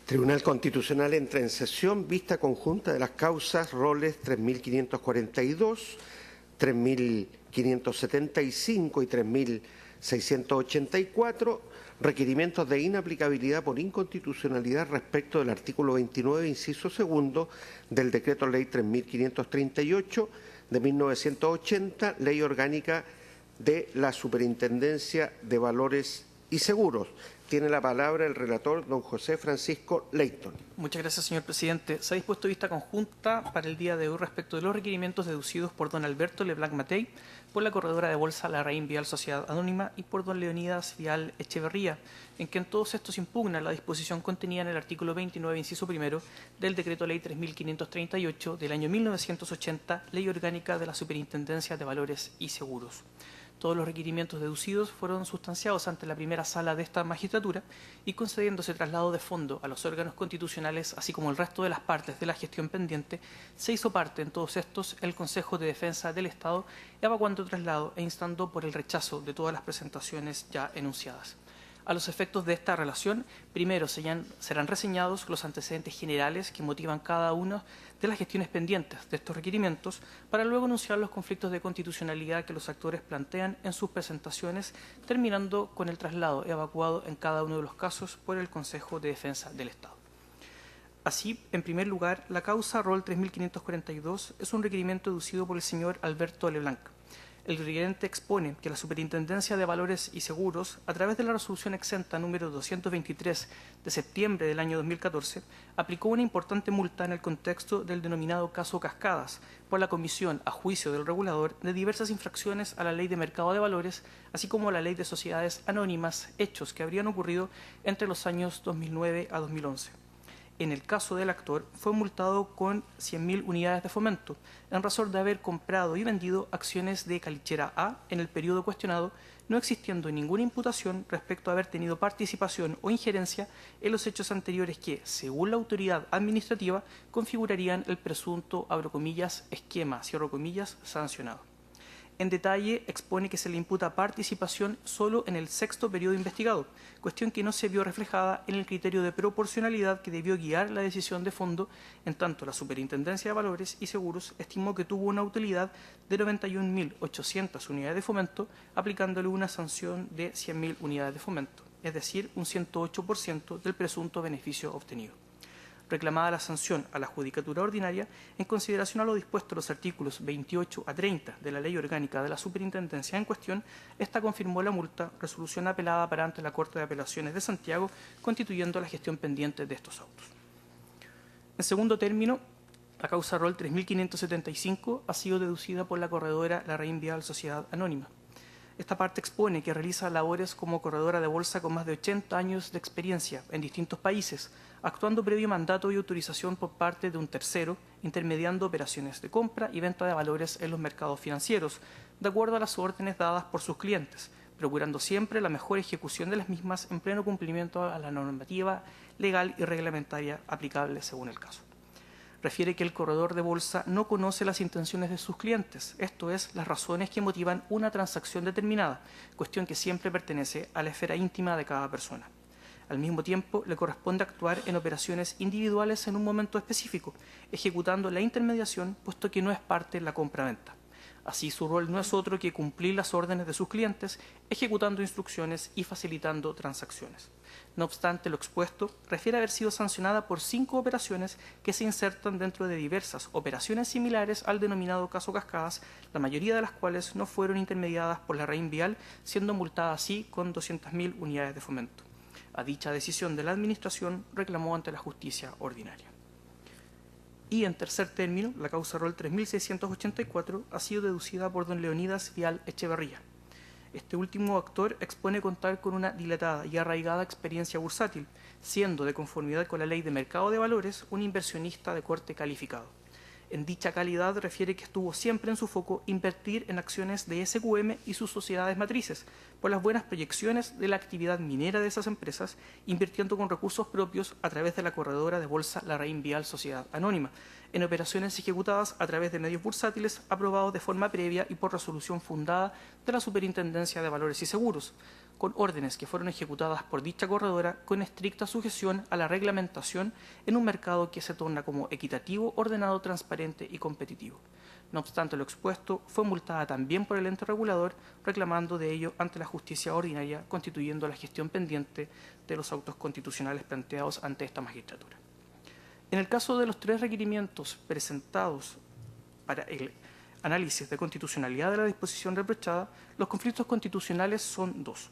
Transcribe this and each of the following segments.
Tribunal Constitucional entra en sesión, vista conjunta de las causas roles 3.542, 3.575 y 3.684, requerimientos de inaplicabilidad por inconstitucionalidad respecto del artículo 29, inciso segundo, del Decreto Ley 3.538 de 1980, Ley Orgánica de la Superintendencia de Valores y Seguros. Tiene la palabra el relator, don José Francisco Leyton. Muchas gracias, señor presidente. Se ha dispuesto vista conjunta para el día de hoy respecto de los requerimientos deducidos por don Alberto Leblanc Matei, por la corredora de bolsa Larraín Vial Sociedad Anónima y por don Leonidas Vial Echeverría, en que en todos estos impugna la disposición contenida en el artículo 29, inciso primero, del Decreto Ley 3.538 del año 1980, Ley Orgánica de la Superintendencia de Valores y Seguros. Todos los requerimientos deducidos fueron sustanciados ante la primera sala de esta magistratura y concediéndose traslado de fondo a los órganos constitucionales, así como el resto de las partes de la gestión pendiente, se hizo parte en todos estos el Consejo de Defensa del Estado, evacuando traslado e instando por el rechazo de todas las presentaciones ya enunciadas. A los efectos de esta relación, primero serán reseñados los antecedentes generales que motivan cada una de las gestiones pendientes de estos requerimientos, para luego enunciar los conflictos de constitucionalidad que los actores plantean en sus presentaciones, terminando con el traslado evacuado en cada uno de los casos por el Consejo de Defensa del Estado. Así, en primer lugar, la causa rol 3.542 es un requerimiento deducido por el señor Alberto Leblanc. El requerente expone que la Superintendencia de Valores y Seguros, a través de la resolución exenta número 223 de septiembre del año 2014, aplicó una importante multa en el contexto del denominado caso Cascadas por la comisión a juicio del regulador de diversas infracciones a la Ley de Mercado de Valores, así como a la Ley de Sociedades Anónimas, hechos que habrían ocurrido entre los años 2009 a 2011. En el caso del actor, fue multado con 100.000 unidades de fomento, en razón de haber comprado y vendido acciones de Calichera A en el periodo cuestionado, no existiendo ninguna imputación respecto a haber tenido participación o injerencia en los hechos anteriores que, según la autoridad administrativa, configurarían el presunto, abro comillas, esquema, cierro comillas, sancionado. En detalle, expone que se le imputa participación solo en el sexto periodo investigado, cuestión que no se vio reflejada en el criterio de proporcionalidad que debió guiar la decisión de fondo, en tanto la Superintendencia de Valores y Seguros estimó que tuvo una utilidad de 91.800 unidades de fomento, aplicándole una sanción de 100.000 unidades de fomento, es decir, un 108% del presunto beneficio obtenido. Reclamada la sanción a la Judicatura Ordinaria, en consideración a lo dispuesto en los artículos 28 a 30 de la Ley Orgánica de la Superintendencia en cuestión, esta confirmó la multa, resolución apelada para ante la Corte de Apelaciones de Santiago, constituyendo la gestión pendiente de estos autos. En segundo término, la causa rol 3.575 ha sido deducida por la corredora Larraín Vial Sociedad Anónima. Esta parte expone que realiza labores como corredora de bolsa con más de 80 años de experiencia en distintos países, actuando previo mandato y autorización por parte de un tercero, intermediando operaciones de compra y venta de valores en los mercados financieros, de acuerdo a las órdenes dadas por sus clientes, procurando siempre la mejor ejecución de las mismas en pleno cumplimiento a la normativa legal y reglamentaria aplicable según el caso. Refiere que el corredor de bolsa no conoce las intenciones de sus clientes, esto es, las razones que motivan una transacción determinada, cuestión que siempre pertenece a la esfera íntima de cada persona. Al mismo tiempo, le corresponde actuar en operaciones individuales en un momento específico, ejecutando la intermediación, puesto que no es parte de la compra-venta. Así, su rol no es otro que cumplir las órdenes de sus clientes, ejecutando instrucciones y facilitando transacciones. No obstante, lo expuesto refiere a haber sido sancionada por 5 operaciones que se insertan dentro de diversas operaciones similares al denominado caso Cascadas, la mayoría de las cuales no fueron intermediadas por Larraín Vial, siendo multada así con 200.000 unidades de fomento. A dicha decisión de la Administración reclamó ante la Justicia Ordinaria. Y en tercer término, la causa rol 3.684 ha sido deducida por don Leonidas Vial Echeverría. Este último actor expone contar con una dilatada y arraigada experiencia bursátil, siendo, de conformidad con la Ley de Mercado de Valores, un inversionista de corte calificado. En dicha calidad refiere que estuvo siempre en su foco invertir en acciones de SQM y sus sociedades matrices, por las buenas proyecciones de la actividad minera de esas empresas, invirtiendo con recursos propios a través de la corredora de bolsa Larraín Vial Sociedad Anónima, en operaciones ejecutadas a través de medios bursátiles aprobados de forma previa y por resolución fundada de la Superintendencia de Valores y Seguros, con órdenes que fueron ejecutadas por dicha corredora con estricta sujeción a la reglamentación en un mercado que se torna como equitativo, ordenado, transparente y competitivo. No obstante lo expuesto, fue multada también por el ente regulador, reclamando de ello ante la justicia ordinaria, constituyendo la gestión pendiente de los autos constitucionales planteados ante esta magistratura. En el caso de los 3 requerimientos presentados para el análisis de constitucionalidad de la disposición reprochada, los conflictos constitucionales son 2.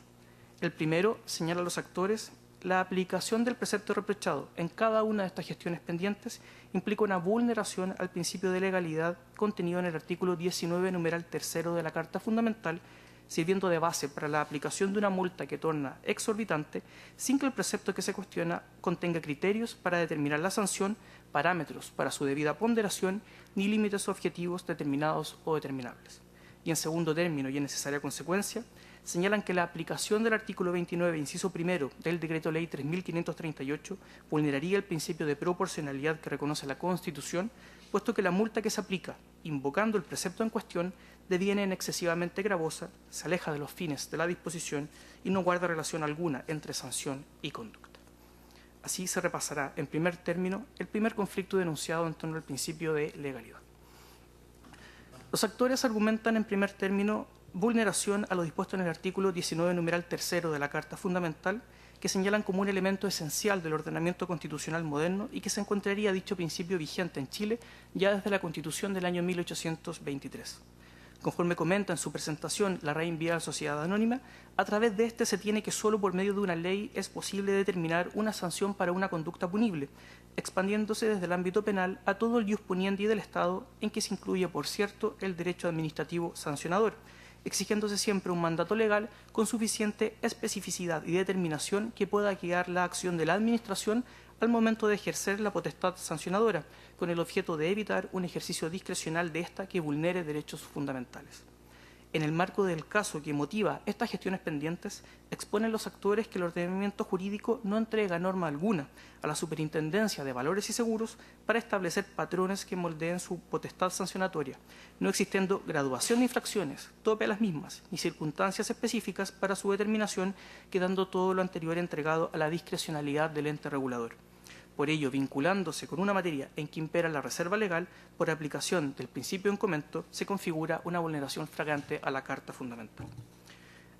El primero señala a los actores: la aplicación del precepto reprochado en cada una de estas gestiones pendientes implica una vulneración al principio de legalidad contenido en el artículo 19, numeral 3 de la Carta Fundamental, sirviendo de base para la aplicación de una multa que torna exorbitante sin que el precepto que se cuestiona contenga criterios para determinar la sanción, parámetros para su debida ponderación, ni límites objetivos determinados o determinables. Y en segundo término, y en necesaria consecuencia, señalan que la aplicación del artículo 29, inciso primero del Decreto Ley 3.538 vulneraría el principio de proporcionalidad que reconoce la Constitución, puesto que la multa que se aplica, invocando el precepto en cuestión, deviene en excesivamente gravosa, se aleja de los fines de la disposición y no guarda relación alguna entre sanción y conducta. Así se repasará, en primer término, el primer conflicto denunciado en torno al principio de legalidad. Los actores argumentan, en primer término, vulneración a lo dispuesto en el artículo 19, numeral 3 de la Carta Fundamental, que señalan como un elemento esencial del ordenamiento constitucional moderno y que se encontraría dicho principio vigente en Chile ya desde la Constitución del año 1823. Conforme comenta en su presentación la Rein Vial Sociedad Anónima, a través de este se tiene que solo por medio de una ley es posible determinar una sanción para una conducta punible, expandiéndose desde el ámbito penal a todo el ius puniendi del Estado, en que se incluye, por cierto, el derecho administrativo sancionador, exigiéndose siempre un mandato legal con suficiente especificidad y determinación que pueda guiar la acción de la Administración al momento de ejercer la potestad sancionadora, con el objeto de evitar un ejercicio discrecional de ésta que vulnere derechos fundamentales. En el marco del caso que motiva estas gestiones pendientes, exponen los actores que el ordenamiento jurídico no entrega norma alguna a la Superintendencia de Valores y Seguros para establecer patrones que moldeen su potestad sancionatoria, no existiendo graduación de infracciones, tope a las mismas, ni circunstancias específicas para su determinación, quedando todo lo anterior entregado a la discrecionalidad del ente regulador. Por ello, vinculándose con una materia en que impera la reserva legal, por aplicación del principio en comento, se configura una vulneración flagrante a la Carta Fundamental.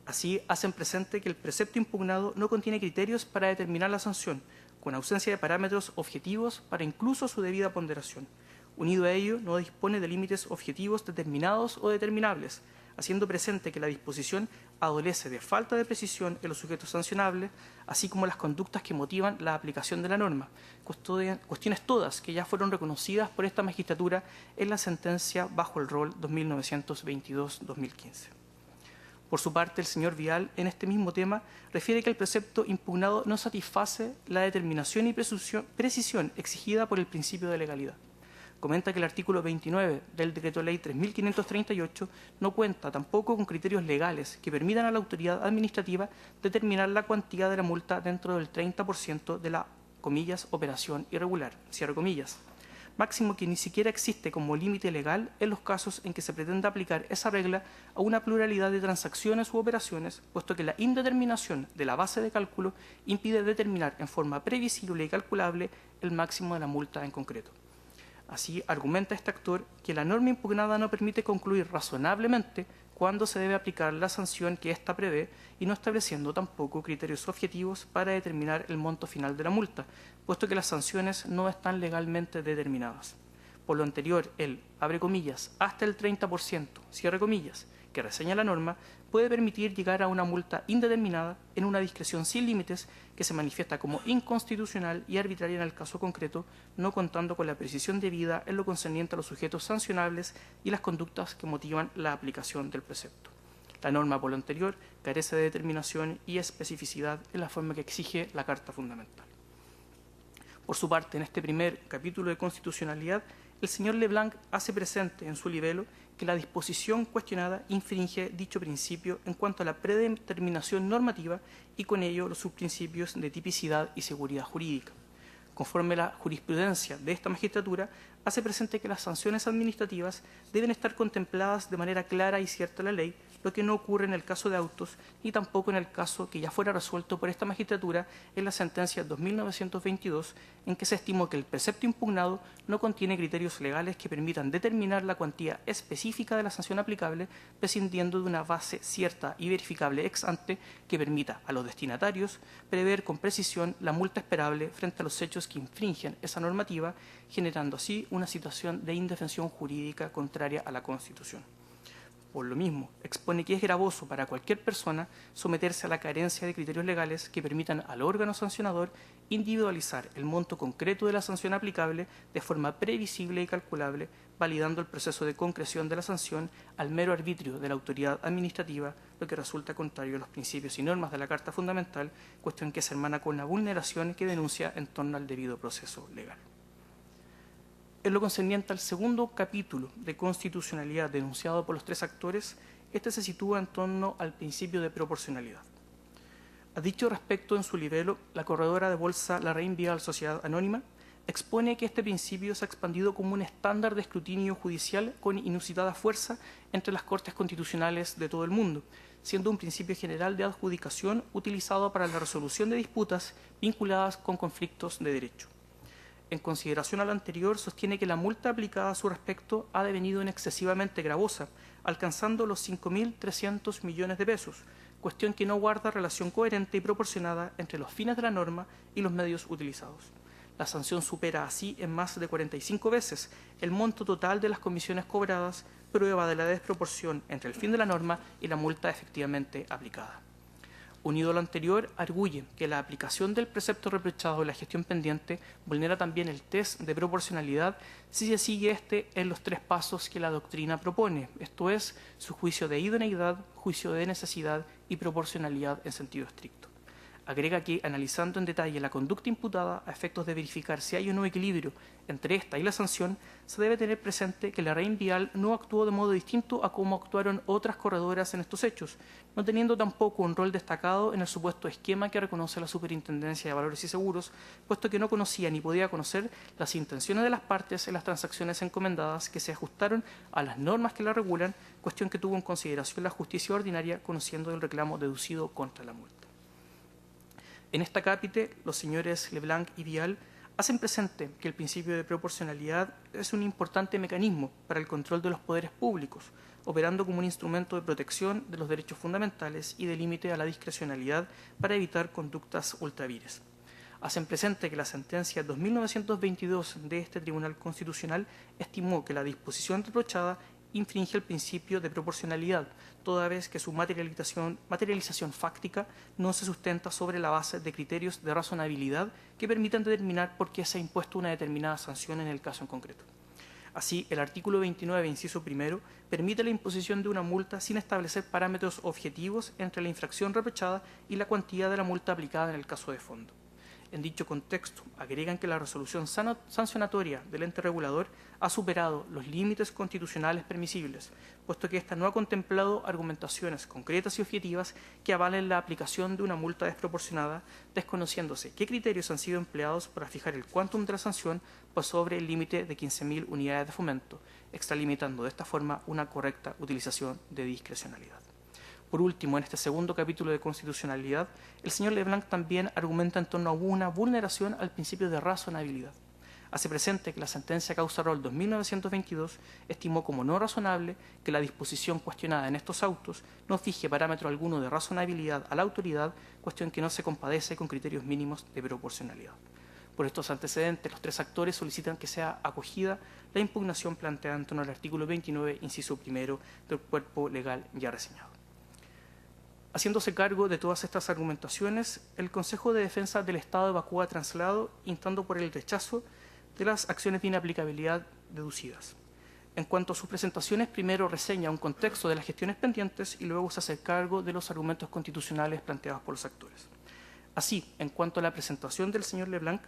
Así, hacen presente que el precepto impugnado no contiene criterios para determinar la sanción, con ausencia de parámetros objetivos para incluso su debida ponderación. Unido a ello, no dispone de límites objetivos determinados o determinables, haciendo presente que la disposición adolece de falta de precisión en los sujetos sancionables, así como las conductas que motivan la aplicación de la norma, cuestiones todas que ya fueron reconocidas por esta magistratura en la sentencia bajo el rol 2922-2015. Por su parte, el señor Vial, en este mismo tema, refiere que el precepto impugnado no satisface la determinación y precisión exigida por el principio de legalidad. Comenta que el artículo 29 del Decreto Ley 3.538 no cuenta tampoco con criterios legales que permitan a la autoridad administrativa determinar la cuantía de la multa dentro del 30% de la, comillas, operación irregular, cierre comillas, máximo que ni siquiera existe como límite legal en los casos en que se pretenda aplicar esa regla a una pluralidad de transacciones u operaciones, puesto que la indeterminación de la base de cálculo impide determinar en forma previsible y calculable el máximo de la multa en concreto. Así, argumenta este actor que la norma impugnada no permite concluir razonablemente cuándo se debe aplicar la sanción que ésta prevé y no estableciendo tampoco criterios objetivos para determinar el monto final de la multa, puesto que las sanciones no están legalmente determinadas. Por lo anterior, el, abre comillas, hasta el 30%, cierre comillas, que reseña la norma, puede permitir llegar a una multa indeterminada en una discreción sin límites que se manifiesta como inconstitucional y arbitraria en el caso concreto, no contando con la precisión debida en lo concerniente a los sujetos sancionables y las conductas que motivan la aplicación del precepto. La norma, por lo anterior, carece de determinación y especificidad en la forma que exige la Carta Fundamental. Por su parte, en este primer capítulo de constitucionalidad, el señor Leblanc hace presente en su libelo que la disposición cuestionada infringe dicho principio en cuanto a la predeterminación normativa y con ello los subprincipios de tipicidad y seguridad jurídica. Conforme a la jurisprudencia de esta magistratura, hace presente que las sanciones administrativas deben estar contempladas de manera clara y cierta en la ley, lo que no ocurre en el caso de autos ni tampoco en el caso que ya fuera resuelto por esta magistratura en la sentencia 2922, en que se estimó que el precepto impugnado no contiene criterios legales que permitan determinar la cuantía específica de la sanción aplicable, prescindiendo de una base cierta y verificable ex ante que permita a los destinatarios prever con precisión la multa esperable frente a los hechos que infringen esa normativa, generando así una situación de indefensión jurídica contraria a la Constitución. Por lo mismo, expone que es gravoso para cualquier persona someterse a la carencia de criterios legales que permitan al órgano sancionador individualizar el monto concreto de la sanción aplicable de forma previsible y calculable, validando el proceso de concreción de la sanción al mero arbitrio de la autoridad administrativa, lo que resulta contrario a los principios y normas de la Carta Fundamental, cuestión que se hermana con la vulneración que denuncia en torno al debido proceso legal. En lo concerniente al segundo capítulo de constitucionalidad denunciado por los tres actores, este se sitúa en torno al principio de proporcionalidad. A dicho respecto, en su libelo, la corredora de bolsa Larraín Vial Sociedad Anónima expone que este principio se ha expandido como un estándar de escrutinio judicial con inusitada fuerza entre las Cortes Constitucionales de todo el mundo, siendo un principio general de adjudicación utilizado para la resolución de disputas vinculadas con conflictos de derecho. En consideración a lo anterior, sostiene que la multa aplicada a su respecto ha devenido en excesivamente gravosa, alcanzando los 5.300 millones de pesos, cuestión que no guarda relación coherente y proporcionada entre los fines de la norma y los medios utilizados. La sanción supera así en más de 45 veces el monto total de las comisiones cobradas, prueba de la desproporción entre el fin de la norma y la multa efectivamente aplicada. Unido a lo anterior, arguye que la aplicación del precepto reprochado y la gestión pendiente vulnera también el test de proporcionalidad si se sigue este en los tres pasos que la doctrina propone, esto es, su juicio de idoneidad, juicio de necesidad y proporcionalidad en sentido estricto. Agrega que, analizando en detalle la conducta imputada a efectos de verificar si hay o no equilibrio entre esta y la sanción, se debe tener presente que Larraín Vial no actuó de modo distinto a cómo actuaron otras corredoras en estos hechos, no teniendo tampoco un rol destacado en el supuesto esquema que reconoce la Superintendencia de Valores y Seguros, puesto que no conocía ni podía conocer las intenciones de las partes en las transacciones encomendadas que se ajustaron a las normas que la regulan, cuestión que tuvo en consideración la justicia ordinaria conociendo el reclamo deducido contra la multa. En esta cápite, los señores Leblanc y Vial hacen presente que el principio de proporcionalidad es un importante mecanismo para el control de los poderes públicos, operando como un instrumento de protección de los derechos fundamentales y de límite a la discrecionalidad para evitar conductas ultravires. Hacen presente que la sentencia 2922 de este Tribunal Constitucional estimó que la disposición reprochada infringe el principio de proporcionalidad, toda vez que su materialización fáctica no se sustenta sobre la base de criterios de razonabilidad que permitan determinar por qué se ha impuesto una determinada sanción en el caso en concreto. Así, el artículo 29, inciso primero, permite la imposición de una multa sin establecer parámetros objetivos entre la infracción reprochada y la cuantía de la multa aplicada en el caso de fondo. En dicho contexto, agregan que la resolución sancionatoria del ente regulador ha superado los límites constitucionales permisibles, puesto que ésta no ha contemplado argumentaciones concretas y objetivas que avalen la aplicación de una multa desproporcionada, desconociéndose qué criterios han sido empleados para fijar el quantum de la sanción por sobre el límite de 15.000 unidades de fomento, extralimitando de esta forma una correcta utilización de discrecionalidad. Por último, en este segundo capítulo de constitucionalidad, el señor Leblanc también argumenta en torno a una vulneración al principio de razonabilidad. Hace presente que la sentencia Causa Rol 2922 estimó como no razonable que la disposición cuestionada en estos autos no fije parámetro alguno de razonabilidad a la autoridad, cuestión que no se compadece con criterios mínimos de proporcionalidad. Por estos antecedentes, los tres actores solicitan que sea acogida la impugnación planteada en torno al artículo 29, inciso primero del cuerpo legal ya reseñado. Haciéndose cargo de todas estas argumentaciones, el Consejo de Defensa del Estado evacúa traslado, instando por el rechazo de las acciones de inaplicabilidad deducidas. En cuanto a sus presentaciones, primero reseña un contexto de las gestiones pendientes y luego se hace cargo de los argumentos constitucionales planteados por los actores. Así, en cuanto a la presentación del señor Leblanc,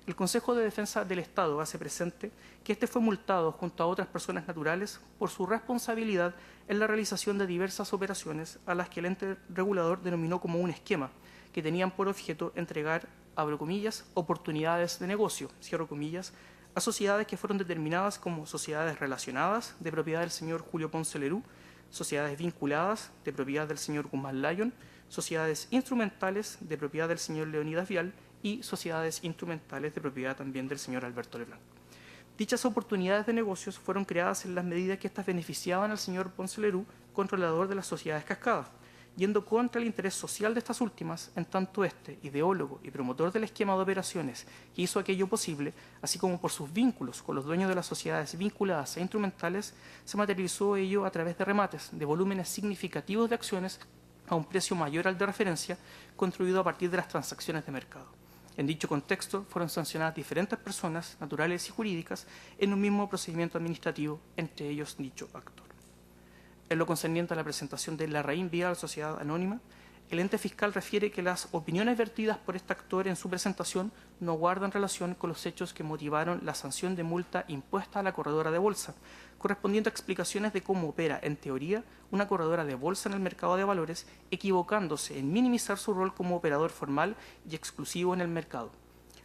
el Consejo de Defensa del Estado hace presente que éste fue multado junto a otras personas naturales por su responsabilidad en la realización de diversas operaciones a las que el ente regulador denominó como un esquema, que tenían por objeto entregar, abro comillas, oportunidades de negocio, cierro comillas, a sociedades que fueron determinadas como sociedades relacionadas de propiedad del señor Julio Ponce Lerú, sociedades vinculadas de propiedad del señor Guzmán Lyon, sociedades instrumentales de propiedad del señor Leonidas Vial y sociedades instrumentales de propiedad también del señor Alberto Leblanc. Dichas oportunidades de negocios fueron creadas en las medidas que éstas beneficiaban al señor Ponce Lerú, controlador de las sociedades cascadas, yendo contra el interés social de estas últimas, en tanto este, ideólogo y promotor del esquema de operaciones que hizo aquello posible, así como por sus vínculos con los dueños de las sociedades vinculadas e instrumentales, se materializó ello a través de remates de volúmenes significativos de acciones a un precio mayor al de referencia, construido a partir de las transacciones de mercado. En dicho contexto, fueron sancionadas diferentes personas, naturales y jurídicas, en un mismo procedimiento administrativo, entre ellos dicho actor. En lo concerniente a la presentación de Larraín Vial Sociedad Anónima, el ente fiscal refiere que las opiniones vertidas por este actor en su presentación no guardan relación con los hechos que motivaron la sanción de multa impuesta a la corredora de bolsa, correspondiendo a explicaciones de cómo opera, en teoría, una corredora de bolsa en el mercado de valores, equivocándose en minimizar su rol como operador formal y exclusivo en el mercado.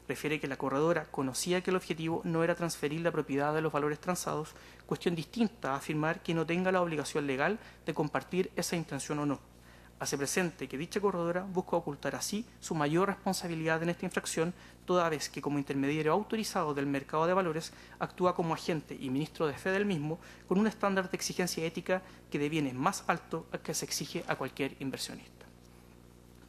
Refiere que la corredora conocía que el objetivo no era transferir la propiedad de los valores transados, cuestión distinta a afirmar que no tenga la obligación legal de compartir esa intención o no. Hace presente que dicha corredora busca ocultar así su mayor responsabilidad en esta infracción, toda vez que como intermediario autorizado del mercado de valores actúa como agente y ministro de fe del mismo, con un estándar de exigencia ética que deviene más alto al que se exige a cualquier inversionista.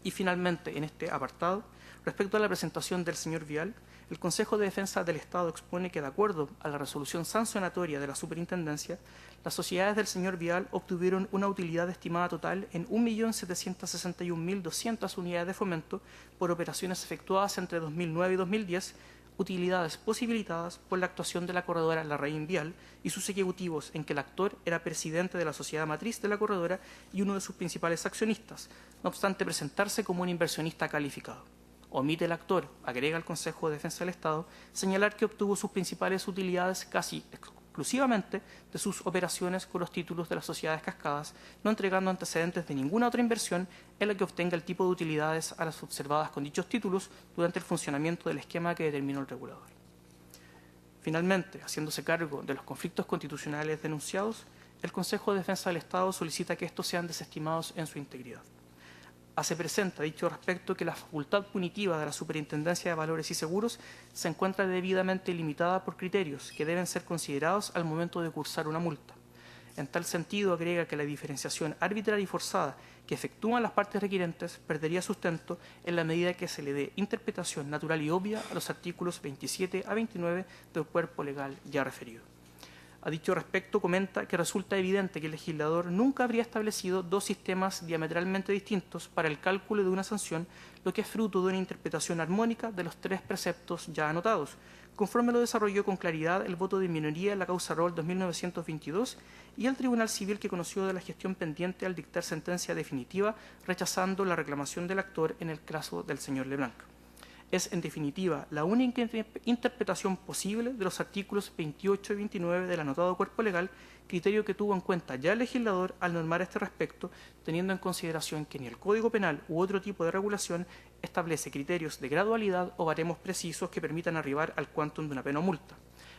Y finalmente, en este apartado, respecto a la presentación del señor Vial, el Consejo de Defensa del Estado expone que, de acuerdo a la resolución sancionatoria de la Superintendencia, las sociedades del señor Vial obtuvieron una utilidad estimada total en 1.761.200 unidades de fomento por operaciones efectuadas entre 2009 y 2010, utilidades posibilitadas por la actuación de la corredora Larraín Vial y sus ejecutivos, en que el actor era presidente de la sociedad matriz de la corredora y uno de sus principales accionistas, no obstante presentarse como un inversionista calificado. Omite el actor, agrega el Consejo de Defensa del Estado, señalar que obtuvo sus principales utilidades casi exclusivamente de sus operaciones con los títulos de las sociedades cascadas, no entregando antecedentes de ninguna otra inversión en la que obtenga el tipo de utilidades a las observadas con dichos títulos durante el funcionamiento del esquema que determinó el regulador. Finalmente, haciéndose cargo de los conflictos constitucionales denunciados, el Consejo de Defensa del Estado solicita que estos sean desestimados en su integridad. Hace presente a dicho respecto que la facultad punitiva de la Superintendencia de Valores y Seguros se encuentra debidamente limitada por criterios que deben ser considerados al momento de cursar una multa. En tal sentido, agrega que la diferenciación arbitraria y forzada que efectúan las partes requirentes perdería sustento en la medida que se le dé interpretación natural y obvia a los artículos 27 a 29 del cuerpo legal ya referido. A dicho respecto, comenta que resulta evidente que el legislador nunca habría establecido dos sistemas diametralmente distintos para el cálculo de una sanción, lo que es fruto de una interpretación armónica de los tres preceptos ya anotados, conforme lo desarrolló con claridad el voto de minoría en la causa Roll 2922 y el Tribunal Civil que conoció de la gestión pendiente al dictar sentencia definitiva, rechazando la reclamación del actor en el caso del señor Leblanc. Es, en definitiva, la única interpretación posible de los artículos 28 y 29 del anotado cuerpo legal, criterio que tuvo en cuenta ya el legislador al normar este respecto, teniendo en consideración que ni el Código Penal u otro tipo de regulación establece criterios de gradualidad o baremos precisos que permitan arribar al quantum de una pena o multa.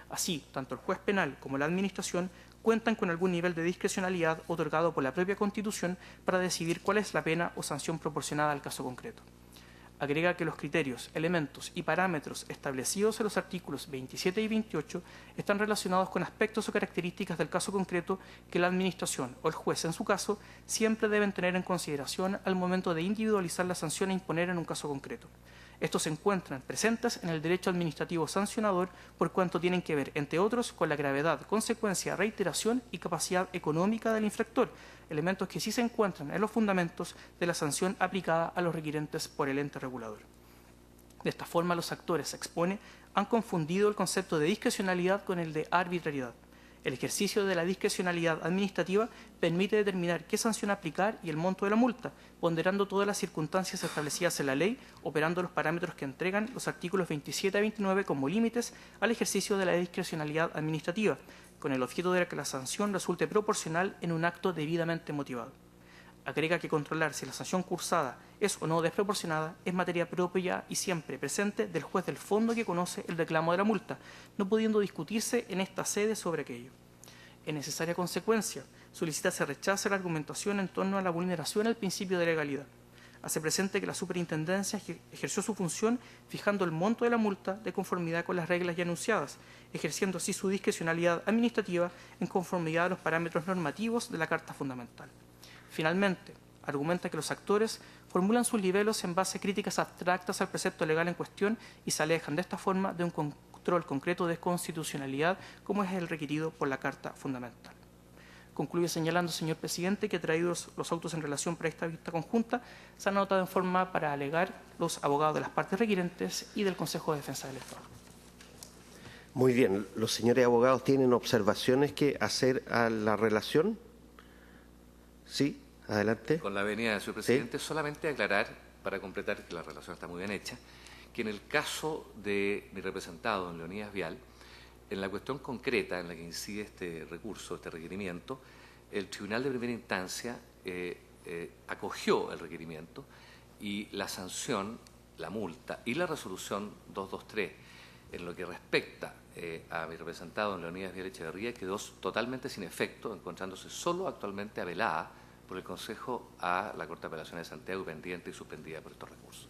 Así, tanto el juez penal como la Administración cuentan con algún nivel de discrecionalidad otorgado por la propia Constitución para decidir cuál es la pena o sanción proporcionada al caso concreto. Agrega que los criterios, elementos y parámetros establecidos en los artículos 27 y 28 están relacionados con aspectos o características del caso concreto que la Administración o el juez, en su caso, siempre deben tener en consideración al momento de individualizar la sanción a imponer en un caso concreto. Estos se encuentran presentes en el derecho administrativo sancionador por cuanto tienen que ver, entre otros, con la gravedad, consecuencia, reiteración y capacidad económica del infractor, elementos que sí se encuentran en los fundamentos de la sanción aplicada a los requirentes por el ente regulador. De esta forma, los actores, se expone, han confundido el concepto de discrecionalidad con el de arbitrariedad. El ejercicio de la discrecionalidad administrativa permite determinar qué sanción aplicar y el monto de la multa, ponderando todas las circunstancias establecidas en la ley, operando los parámetros que entregan los artículos 27 a 29 como límites al ejercicio de la discrecionalidad administrativa, con el objeto de que la sanción resulte proporcional en un acto debidamente motivado. Agrega que controlar si la sanción cursada es o no desproporcionada es materia propia y siempre presente del juez del fondo que conoce el reclamo de la multa, no pudiendo discutirse en esta sede sobre aquello. en necesaria consecuencia, solicita se rechace la argumentación en torno a la vulneración al principio de legalidad. Hace presente que la superintendencia ejerció su función fijando el monto de la multa de conformidad con las reglas ya anunciadas, ejerciendo así su discrecionalidad administrativa en conformidad a los parámetros normativos de la Carta Fundamental. Finalmente, argumenta que los actores formulan sus libelos en base a críticas abstractas al precepto legal en cuestión y se alejan de esta forma de un control concreto de constitucionalidad como es el requerido por la Carta Fundamental. Concluye señalando, señor presidente, que traídos los autos en relación para esta vista conjunta, se han anotado en forma para alegar los abogados de las partes requirentes y del Consejo de Defensa del Estado. Muy bien. ¿Los señores abogados tienen observaciones que hacer a la relación? Sí, adelante. Con la venia, señor presidente, solamente aclarar, para completar que la relación está muy bien hecha, que en el caso de mi representado, don Leonidas Vial, en la cuestión concreta en la que incide este recurso, este requerimiento, el Tribunal de Primera Instancia acogió el requerimiento y la sanción, la multa y la resolución 223, en lo que respecta a mi representado, don Leonidas Vial Echeverría, quedó totalmente sin efecto, encontrándose solo actualmente apelada por el Consejo a la Corte de Apelaciones de Santiago, pendiente y suspendida por estos recursos.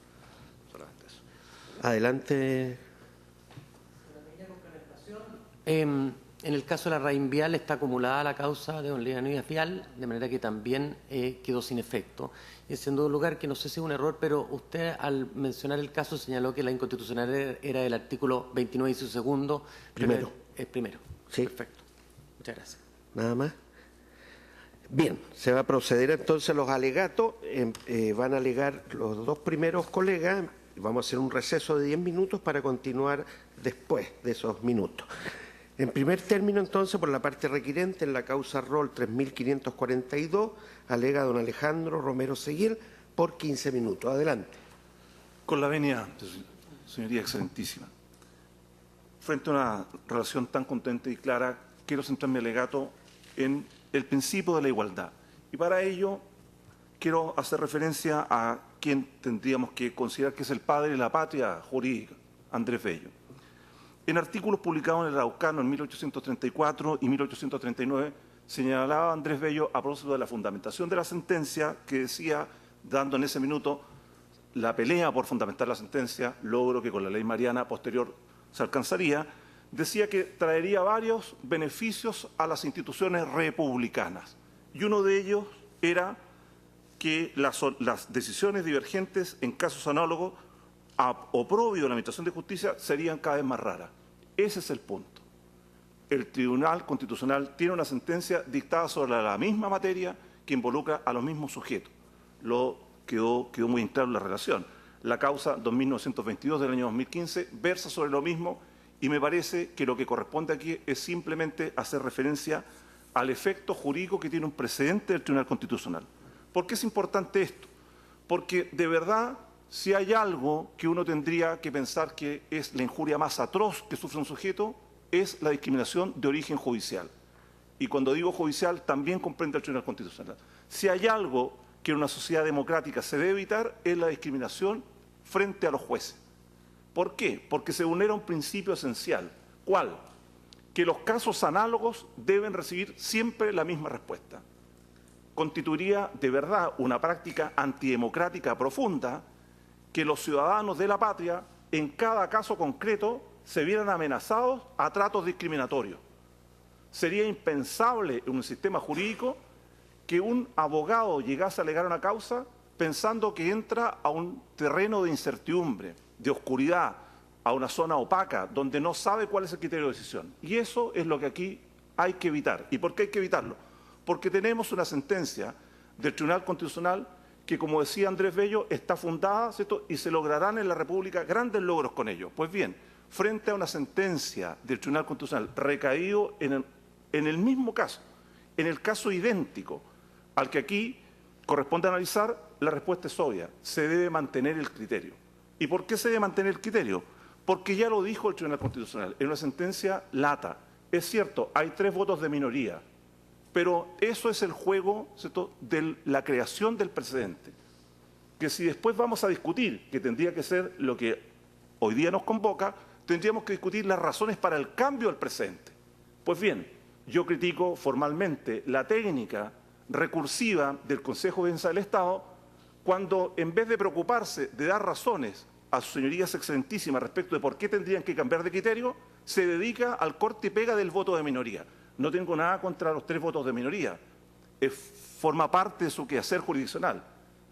Solamente eso. Adelante. En el caso de la Larraín Vial está acumulada la causa de don Leonidas Vial, de manera que también quedó sin efecto. Y en segundo lugar, que no sé si es un error, pero usted al mencionar el caso señaló que la inconstitucionalidad era el artículo 29 y su segundo. Primero. Primero. Sí. Perfecto. Muchas gracias. Nada más. Bien, se va a proceder entonces a los alegatos. Van a alegar los dos primeros colegas. Vamos a hacer un receso de 10 minutos para continuar después de esos minutos. En primer término, entonces, por la parte requirente, en la causa rol 3542, alega don Alejandro Romero Seguir por 15 minutos. Adelante. Con la venia, señoría excelentísima. Frente a una relación tan contenta y clara, quiero centrar mi alegato en el principio de la igualdad. Y para ello quiero hacer referencia a quien tendríamos que considerar que es el padre de la patria jurídica, Andrés Bello. En artículos publicados en el Araucano en 1834 y 1839, señalaba Andrés Bello a propósito de la fundamentación de la sentencia que decía, dando en ese minuto la pelea por fundamentar la sentencia, logro que con la ley mariana posterior se alcanzaría, decía que traería varios beneficios a las instituciones republicanas. Y uno de ellos era que las decisiones divergentes en casos análogos a oprobio de la Administración de Justicia serían cada vez más raras. Ese es el punto. El Tribunal Constitucional tiene una sentencia dictada sobre la misma materia que involucra a los mismos sujetos. Quedó muy en claro en la relación. La causa 2922 del año 2015 versa sobre lo mismo y me parece que lo que corresponde aquí es simplemente hacer referencia al efecto jurídico que tiene un precedente del Tribunal Constitucional. ¿Por qué es importante esto? Porque de verdad, si hay algo que uno tendría que pensar que es la injuria más atroz que sufre un sujeto, es la discriminación de origen judicial. Y cuando digo judicial, también comprende el Tribunal Constitucional. Si hay algo que en una sociedad democrática se debe evitar, es la discriminación frente a los jueces. ¿Por qué? Porque se vulnera un principio esencial. ¿Cuál? Que los casos análogos deben recibir siempre la misma respuesta. Constituiría de verdad una práctica antidemocrática profunda que los ciudadanos de la patria, en cada caso concreto, se vieran amenazados a tratos discriminatorios. Sería impensable en un sistema jurídico que un abogado llegase a alegar una causa pensando que entra a un terreno de incertidumbre, de oscuridad, a una zona opaca, donde no sabe cuál es el criterio de decisión. Y eso es lo que aquí hay que evitar. ¿Y por qué hay que evitarlo? Porque tenemos una sentencia del Tribunal Constitucional que, como decía Andrés Bello, está fundada, ¿cierto?, y se lograrán en la República grandes logros con ello. Pues bien, frente a una sentencia del Tribunal Constitucional recaído en el mismo caso, en el caso idéntico al que aquí corresponde analizar, la respuesta es obvia: se debe mantener el criterio. ¿Y por qué se debe mantener el criterio? Porque ya lo dijo el Tribunal Constitucional en una sentencia lata. Es cierto, hay 3 votos de minoría, pero eso es el juego, ¿cierto?, de la creación del precedente. Que si después vamos a discutir, que tendría que ser lo que hoy día nos convoca, tendríamos que discutir las razones para el cambio del precedente. Pues bien, yo critico formalmente la técnica recursiva del Consejo de Defensa del Estado cuando, en vez de preocuparse de dar razones a sus señorías excelentísimas respecto de por qué tendrían que cambiar de criterio, se dedica al corte y pega del voto de minoría. No tengo nada contra los 3 votos de minoría, forma parte de su quehacer jurisdiccional,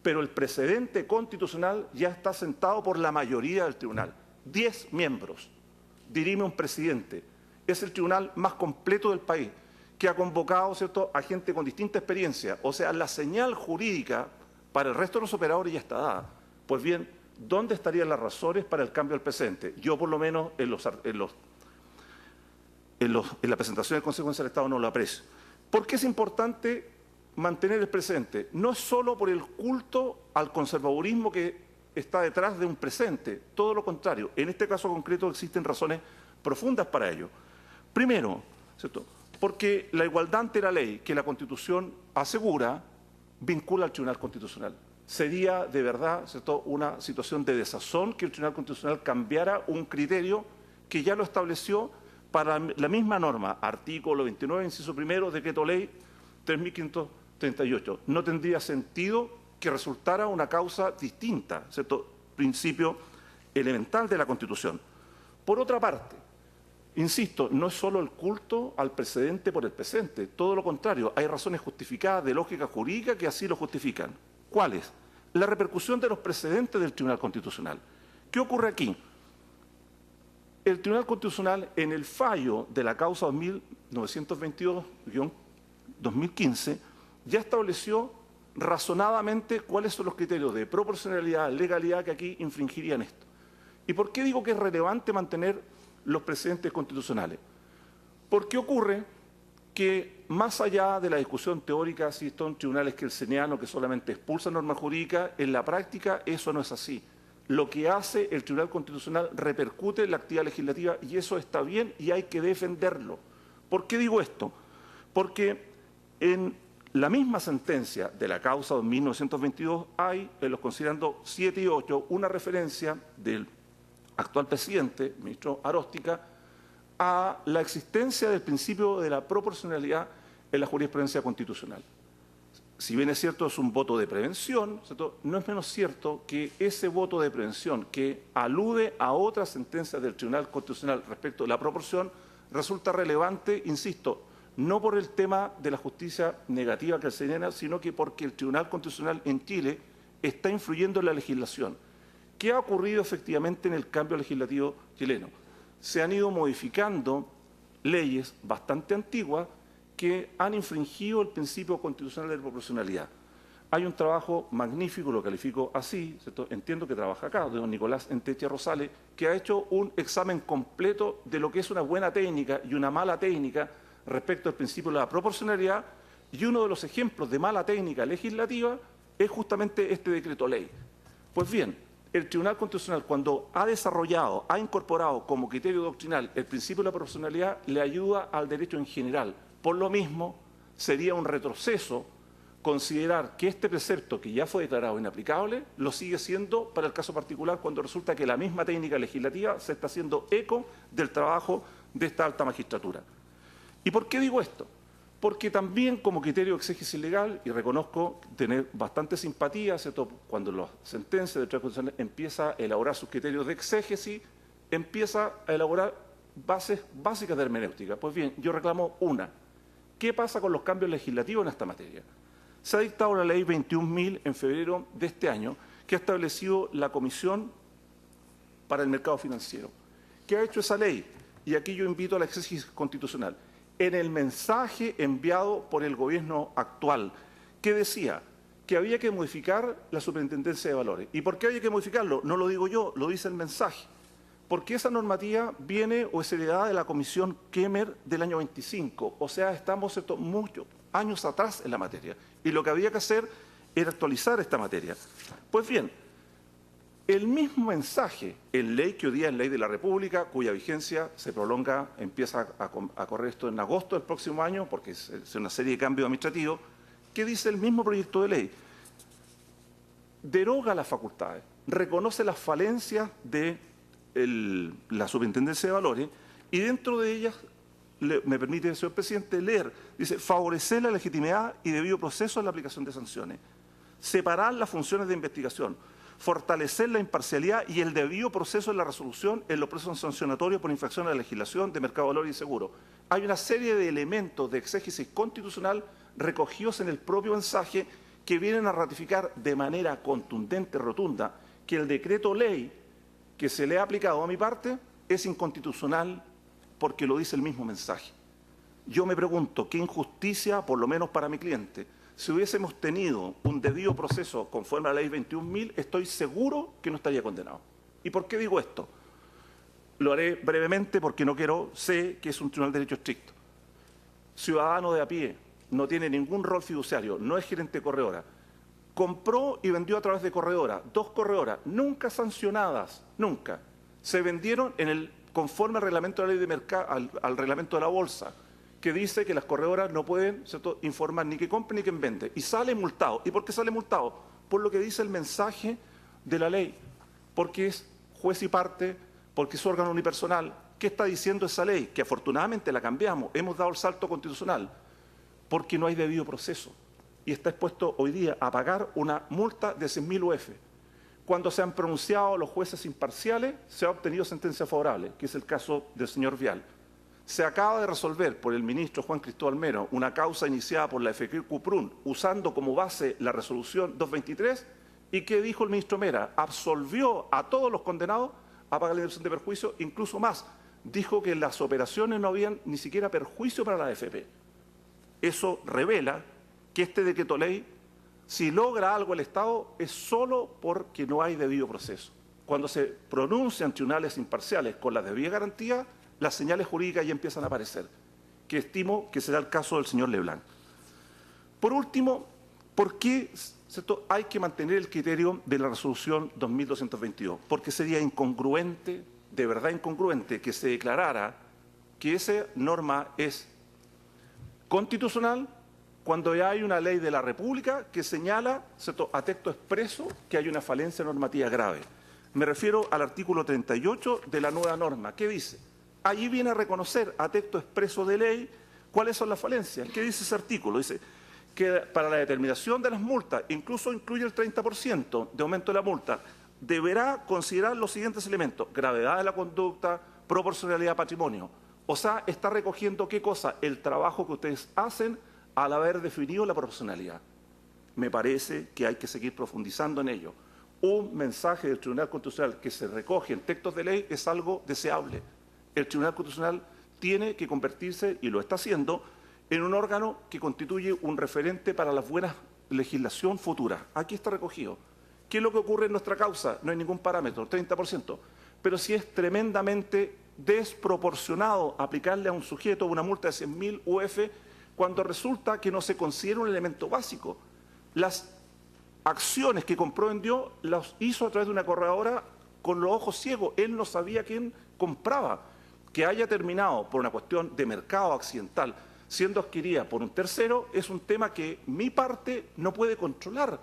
pero el precedente constitucional ya está sentado por la mayoría del tribunal. 10 miembros, dirime un presidente. Es el tribunal más completo del país, que ha convocado, ¿cierto?, a gente con distinta experiencia. O sea, la señal jurídica para el resto de los operadores ya está dada. Pues bien, ¿dónde estarían las razones para el cambio del precedente? Yo, por lo menos, en la presentación del Consejo de Defensa del Estado no lo aprecio. ¿Por qué es importante mantener el precedente? No es solo por el culto al conservadurismo que está detrás de un presente, todo lo contrario. En este caso concreto existen razones profundas para ello. Primero, ¿cierto?, porque la igualdad ante la ley que la Constitución asegura vincula al Tribunal Constitucional. Sería de verdad, ¿cierto?, una situación de desazón que el Tribunal Constitucional cambiara un criterio que ya lo estableció para la misma norma, artículo 29, inciso primero, decreto ley 3.538. No tendría sentido que resultara una causa distinta, ¿cierto?, principio elemental de la Constitución. Por otra parte, insisto, no es solo el culto al precedente por el presente, todo lo contrario, hay razones justificadas de lógica jurídica que así lo justifican. ¿Cuáles? La repercusión de los precedentes del Tribunal Constitucional. ¿Qué ocurre aquí? El Tribunal Constitucional, en el fallo de la causa 2922-2015, ya estableció razonadamente cuáles son los criterios de proporcionalidad, legalidad que aquí infringirían esto. ¿Y por qué digo que es relevante mantener los precedentes constitucionales? Porque ocurre que, más allá de la discusión teórica, si son tribunales que el seniano que solamente expulsan normas jurídicas, en la práctica eso no es así. Lo que hace el Tribunal Constitucional repercute en la actividad legislativa y eso está bien y hay que defenderlo. ¿Por qué digo esto? Porque en la misma sentencia de la causa 1922 hay, en los considerando 7 y 8, una referencia del actual presidente, ministro Aróstica, a la existencia del principio de la proporcionalidad en la jurisprudencia constitucional. Si bien es cierto, es un voto de prevención, ¿cierto?, no es menos cierto que ese voto de prevención que alude a otras sentencias del Tribunal Constitucional respecto de la proporción resulta relevante, insisto, no por el tema de la justicia negativa que se señala, sino que porque el Tribunal Constitucional en Chile está influyendo en la legislación. ¿Qué ha ocurrido efectivamente en el cambio legislativo chileno? Se han ido modificando leyes bastante antiguas que han infringido el principio constitucional de proporcionalidad. Hay un trabajo magnífico, lo califico así, ¿cierto?, entiendo que trabaja acá, de don Nicolás Enteche Rosales, que ha hecho un examen completo de lo que es una buena técnica y una mala técnica respecto al principio de la proporcionalidad, y uno de los ejemplos de mala técnica legislativa es justamente este decreto ley. Pues bien, el Tribunal Constitucional, cuando ha desarrollado, ha incorporado como criterio doctrinal el principio de la proporcionalidad, le ayuda al derecho en general. Por lo mismo, sería un retroceso considerar que este precepto, que ya fue declarado inaplicable, lo sigue siendo para el caso particular cuando resulta que la misma técnica legislativa se está haciendo eco del trabajo de esta alta magistratura. ¿Y por qué digo esto? Porque también como criterio de exégesis legal, y reconozco tener bastante simpatía, ¿cierto?, cuando la sentencia del Tribunal Constitucional empieza a elaborar sus criterios de exégesis, empieza a elaborar bases básicas de hermenéutica. Pues bien, yo reclamo una. ¿Qué pasa con los cambios legislativos en esta materia? Se ha dictado la ley 21.000 en febrero de este año, que ha establecido la Comisión para el Mercado Financiero. ¿Qué ha hecho esa ley? Y aquí yo invito a la exégesis constitucional. En el mensaje enviado por el gobierno actual, que decía que había que modificar la Superintendencia de Valores. ¿Y por qué había que modificarlo? No lo digo yo, lo dice el mensaje. Porque esa normativa viene o es heredada de la Comisión Kemmer del año 25. O sea, estamos, ¿cierto?, muchos años atrás en la materia. Y lo que había que hacer era actualizar esta materia. Pues bien, el mismo mensaje en ley que hoy día es ley de la República, cuya vigencia se prolonga, empieza a correr esto en agosto del próximo año, porque es una serie de cambios administrativos, que dice el mismo proyecto de ley. Deroga las facultades, reconoce las falencias de la Superintendencia de Valores y dentro de ellas me permite, señor presidente, leer. Dice, favorecer la legitimidad y debido proceso en la aplicación de sanciones. Separar las funciones de investigación. Fortalecer la imparcialidad y el debido proceso en la resolución en los procesos sancionatorios por infracción a la legislación de mercado de valores y seguro. Hay una serie de elementos de exégesis constitucional recogidos en el propio mensaje que vienen a ratificar de manera contundente, rotunda, que el decreto ley que se le ha aplicado a mi parte es inconstitucional porque lo dice el mismo mensaje. Yo me pregunto, ¿qué injusticia, por lo menos para mi cliente? Si hubiésemos tenido un debido proceso conforme a la ley 21.000, estoy seguro que no estaría condenado. ¿Y por qué digo esto? Lo haré brevemente porque sé que es un tribunal de derecho estricto. Ciudadano de a pie, no tiene ningún rol fiduciario, no es gerente de corredora. Compró y vendió a través de corredora, 2 corredoras, nunca sancionadas, nunca. Se vendieron conforme al reglamento de la ley de mercado, al reglamento de la bolsa, que dice que las corredoras no pueden, ¿cierto?, informar ni que compre ni que vende. Y sale multado. ¿Y por qué sale multado? Por lo que dice el mensaje de la ley. Porque es juez y parte, porque es órgano unipersonal. ¿Qué está diciendo esa ley? Que afortunadamente la cambiamos, hemos dado el salto constitucional. Porque no hay debido proceso. Y está expuesto hoy día a pagar una multa de 100.000 UF. Cuando se han pronunciado los jueces imparciales, se ha obtenido sentencia favorable, que es el caso del señor Vial. Se acaba de resolver por el ministro Juan Cristóbal Mero una causa iniciada por la FQ Cuprún, usando como base la resolución 223, y ¿qué dijo el ministro Mera? Absolvió a todos los condenados a pagar la indemnización de perjuicio, incluso más. Dijo que en las operaciones no habían ni siquiera perjuicio para la AFP. Eso revela que este decreto ley, si logra algo el Estado, es solo porque no hay debido proceso. Cuando se pronuncian tribunales imparciales con la debida garantía, las señales jurídicas ya empiezan a aparecer, que estimo que será el caso del señor Leblanc. Por último, ¿por qué, ¿cierto?, hay que mantener el criterio de la resolución 2222? Porque sería incongruente, de verdad incongruente, que se declarara que esa norma es constitucional cuando ya hay una ley de la República que señala, ¿cierto?, a texto expreso que hay una falencia normativa grave. Me refiero al artículo 38 de la nueva norma. ¿Qué dice? Allí viene a reconocer a texto expreso de ley cuáles son las falencias. ¿Qué dice ese artículo? Dice que para la determinación de las multas, incluso incluye el 30% de aumento de la multa, deberá considerar los siguientes elementos: gravedad de la conducta, proporcionalidad de patrimonio. O sea, está recogiendo ¿qué cosa? El trabajo que ustedes hacen al haber definido la proporcionalidad. Me parece que hay que seguir profundizando en ello. Un mensaje del Tribunal Constitucional que se recoge en textos de ley es algo deseable. El Tribunal Constitucional tiene que convertirse, y lo está haciendo, en un órgano que constituye un referente para la buena legislación futura. Aquí está recogido. ¿Qué es lo que ocurre en nuestra causa? No hay ningún parámetro, 30%. Pero si es tremendamente desproporcionado aplicarle a un sujeto una multa de 100.000 UF cuando resulta que no se considera un elemento básico. Las acciones que compró vendió las hizo a través de una corredora con los ojos ciegos. Él no sabía quién compraba. Que haya terminado por una cuestión de mercado accidental siendo adquirida por un tercero es un tema que mi parte no puede controlar.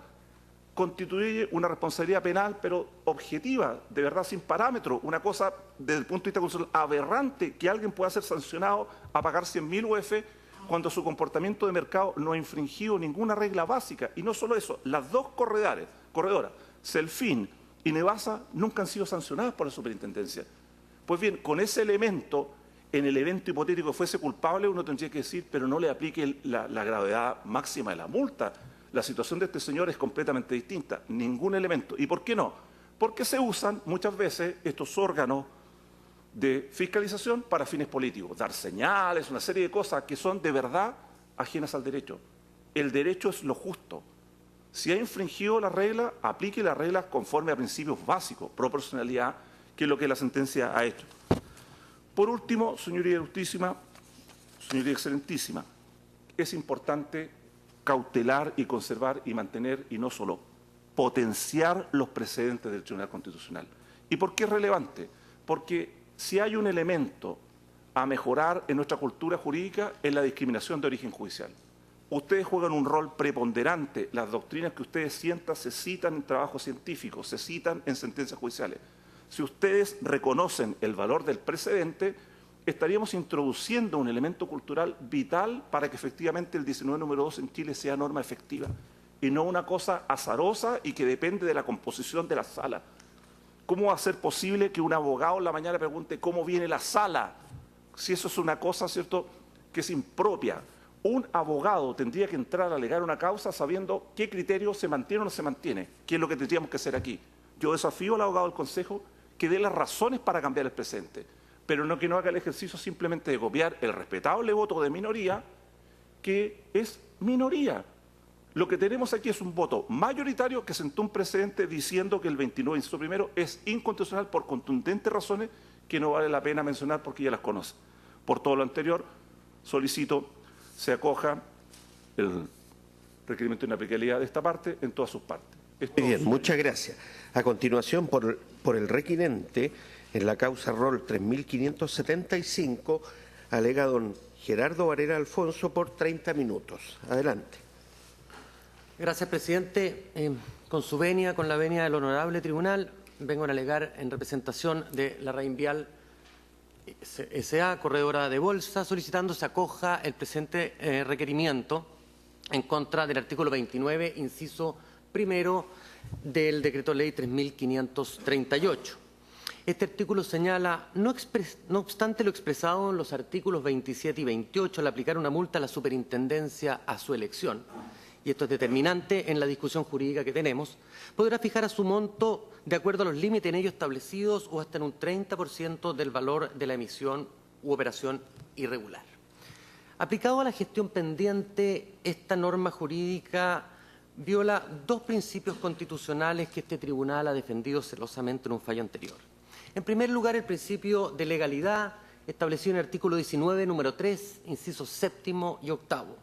Constituye una responsabilidad penal, pero objetiva, de verdad sin parámetro, una cosa desde el punto de vista constitucional aberrante que alguien pueda ser sancionado a pagar 100.000 UF cuando su comportamiento de mercado no ha infringido ninguna regla básica. Y no solo eso, las 2 corredoras, Celfin y Nevasa, nunca han sido sancionadas por la superintendencia. Pues bien, con ese elemento, en el evento hipotético que fuese culpable, uno tendría que decir, pero no le aplique la gravedad máxima de la multa. La situación de este señor es completamente distinta, ningún elemento. ¿Y por qué no? Porque se usan muchas veces estos órganos de fiscalización para fines políticos, dar señales, una serie de cosas que son de verdad ajenas al derecho. El derecho es lo justo. Si ha infringido la regla, aplique las reglas conforme a principios básicos, proporcionalidad, que es lo que la sentencia ha hecho. Por último, señoría ilustrísima, señoría excelentísima, es importante cautelar y conservar y mantener, y no solo, potenciar los precedentes del Tribunal Constitucional. ¿Y por qué es relevante? Porque si hay un elemento a mejorar en nuestra cultura jurídica es la discriminación de origen judicial. Ustedes juegan un rol preponderante, las doctrinas que ustedes sientan se citan en trabajos científicos, se citan en sentencias judiciales. Si ustedes reconocen el valor del precedente, estaríamos introduciendo un elemento cultural vital para que efectivamente el 19 número 2 en Chile sea norma efectiva y no una cosa azarosa y que depende de la composición de la sala. ¿Cómo va a ser posible que un abogado en la mañana pregunte cómo viene la sala? Si eso es una cosa, ¿cierto?, que es impropia. Un abogado tendría que entrar a alegar una causa sabiendo qué criterio se mantiene o no se mantiene, que es lo que tendríamos que hacer aquí. Yo desafío al abogado del Consejo que dé las razones para cambiar el presente, pero no que no haga el ejercicio simplemente de copiar el respetable voto de minoría, que es minoría. Lo que tenemos aquí es un voto mayoritario que sentó un precedente diciendo que el 29, inciso primero, es inconstitucional por contundentes razones que no vale la pena mencionar porque ya las conoce. Por todo lo anterior, solicito se acoja el requerimiento de inaplicabilidad de esta parte en todas sus partes. Muy bien, muchas gracias. A continuación, por el requirente, en la causa rol 3575, alega don Gerardo Varela Alfonso por 30 minutos. Adelante. Gracias, presidente. Con su venia, con la venia del honorable tribunal, vengo a alegar en representación de la Raín Vial S.A., corredora de bolsa, solicitando se acoja el presente requerimiento en contra del artículo 29, inciso primero del Decreto Ley 3538. Este artículo señala, no obstante lo expresado en los artículos 27 y 28, al aplicar una multa a la superintendencia a su elección, y esto es determinante en la discusión jurídica que tenemos, podrá fijar a su monto de acuerdo a los límites en ello establecidos o hasta en un 30% del valor de la emisión u operación irregular. Aplicado a la gestión pendiente, esta norma jurídica viola dos principios constitucionales que este tribunal ha defendido celosamente en un fallo anterior. En primer lugar, el principio de legalidad establecido en el artículo 19, número 3, incisos séptimo y octavo.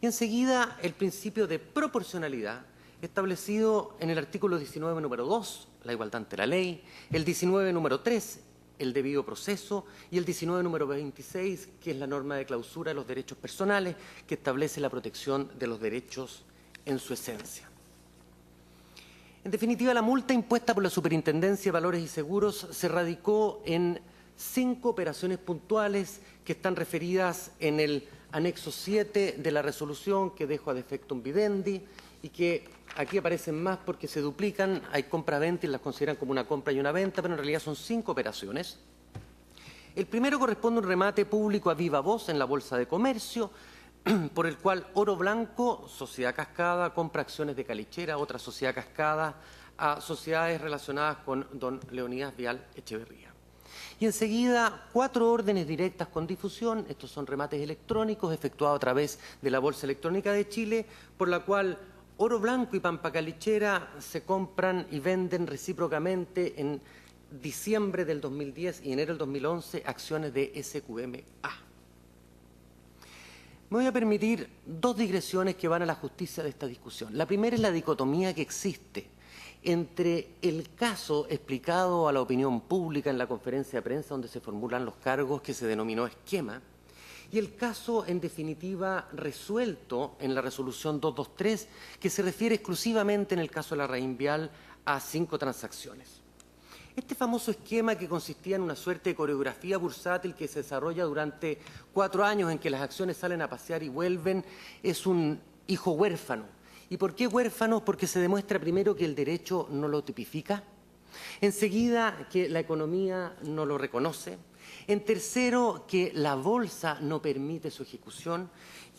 Y enseguida, el principio de proporcionalidad establecido en el artículo 19, número 2, la igualdad ante la ley, el 19, número 3, el debido proceso, y el 19, número 26, que es la norma de clausura de los derechos personales, que establece la protección de los derechos en su esencia. En definitiva, la multa impuesta por la Superintendencia de Valores y Seguros se radicó en 5 operaciones puntuales que están referidas en el anexo 7 de la resolución que dejo ad efectum videndi y que aquí aparecen más porque se duplican, hay compra-venta y las consideran como una compra y una venta, pero en realidad son 5 operaciones. El primero corresponde a un remate público a viva voz en la Bolsa de Comercio, por el cual Oro Blanco, sociedad cascada, compra acciones de Calichera, otra sociedad cascada, a sociedades relacionadas con don Leonidas Vial Echeverría. Y enseguida, 4 órdenes directas con difusión, estos son remates electrónicos efectuados a través de la Bolsa Electrónica de Chile, por la cual Oro Blanco y Pampa Calichera se compran y venden recíprocamente en diciembre del 2010 y enero del 2011 acciones de SQM-A. Me voy a permitir 2 digresiones que van a la justicia de esta discusión. La primera es la dicotomía que existe entre el caso explicado a la opinión pública en la conferencia de prensa donde se formulan los cargos que se denominó esquema y el caso en definitiva resuelto en la resolución 223 que se refiere exclusivamente en el caso de la Raín Vial a 5 transacciones. Este famoso esquema que consistía en una suerte de coreografía bursátil que se desarrolla durante 4 años en que las acciones salen a pasear y vuelven es un hijo huérfano. ¿Y por qué huérfano? Porque se demuestra primero que el derecho no lo tipifica, enseguida que la economía no lo reconoce, en tercero que la bolsa no permite su ejecución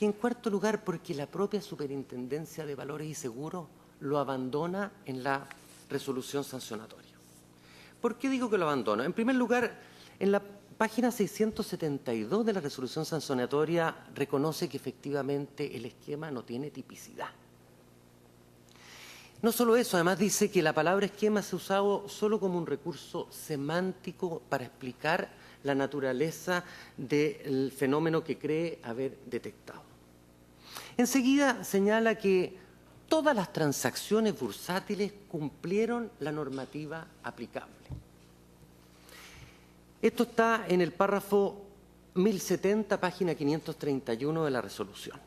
y en cuarto lugar porque la propia Superintendencia de Valores y Seguros lo abandona en la resolución sancionatoria. ¿Por qué digo que lo abandona? En primer lugar, en la página 672 de la resolución sancionatoria reconoce que efectivamente el esquema no tiene tipicidad. No solo eso, además dice que la palabra esquema se ha usado solo como un recurso semántico para explicar la naturaleza del fenómeno que cree haber detectado. Enseguida señala que todas las transacciones bursátiles cumplieron la normativa aplicable. Esto está en el párrafo 1070, página 531 de la resolución.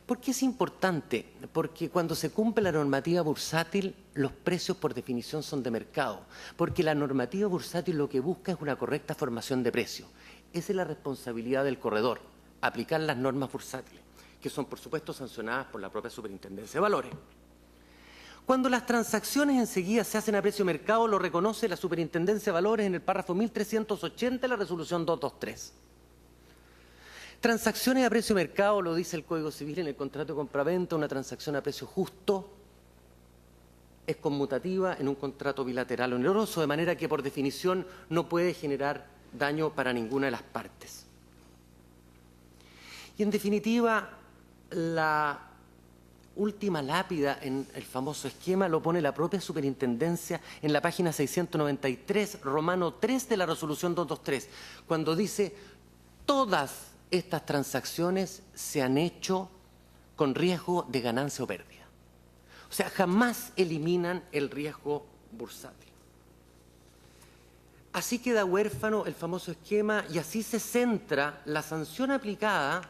¿Por qué es importante? Porque cuando se cumple la normativa bursátil, los precios por definición son de mercado. Porque la normativa bursátil lo que busca es una correcta formación de precios. Esa es la responsabilidad del corredor, aplicar las normas bursátiles, que son, por supuesto, sancionadas por la propia Superintendencia de Valores. Cuando las transacciones enseguida se hacen a precio de mercado, lo reconoce la Superintendencia de Valores en el párrafo 1380 de la resolución 223. Transacciones a precio de mercado, lo dice el Código Civil en el contrato de compraventa, una transacción a precio justo es conmutativa en un contrato bilateral oneroso, de manera que por definición no puede generar daño para ninguna de las partes. Y en definitiva, la última lápida en el famoso esquema lo pone la propia Superintendencia en la página 693, Romano 3 de la resolución 223, cuando dice: todas estas transacciones se han hecho con riesgo de ganancia o pérdida. O sea, jamás eliminan el riesgo bursátil. Así queda huérfano el famoso esquema y así se centra la sanción aplicada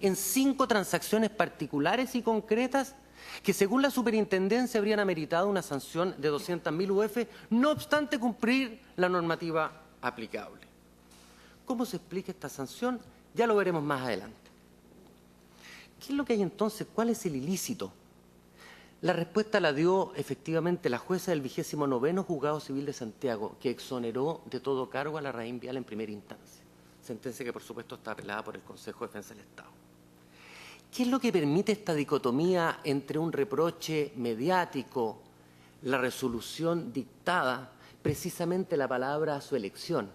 en 5 transacciones particulares y concretas que, según la Superintendencia, habrían ameritado una sanción de 200.000 UF, no obstante cumplir la normativa aplicable. ¿Cómo se explica esta sanción? Ya lo veremos más adelante. ¿Qué es lo que hay entonces? ¿Cuál es el ilícito? La respuesta la dio efectivamente la jueza del 29º Juzgado Civil de Santiago, que exoneró de todo cargo a Larraín Vial en primera instancia. Sentencia que, por supuesto, está apelada por el Consejo de Defensa del Estado. ¿Qué es lo que permite esta dicotomía entre un reproche mediático, la resolución dictada, precisamente la palabra a su elección,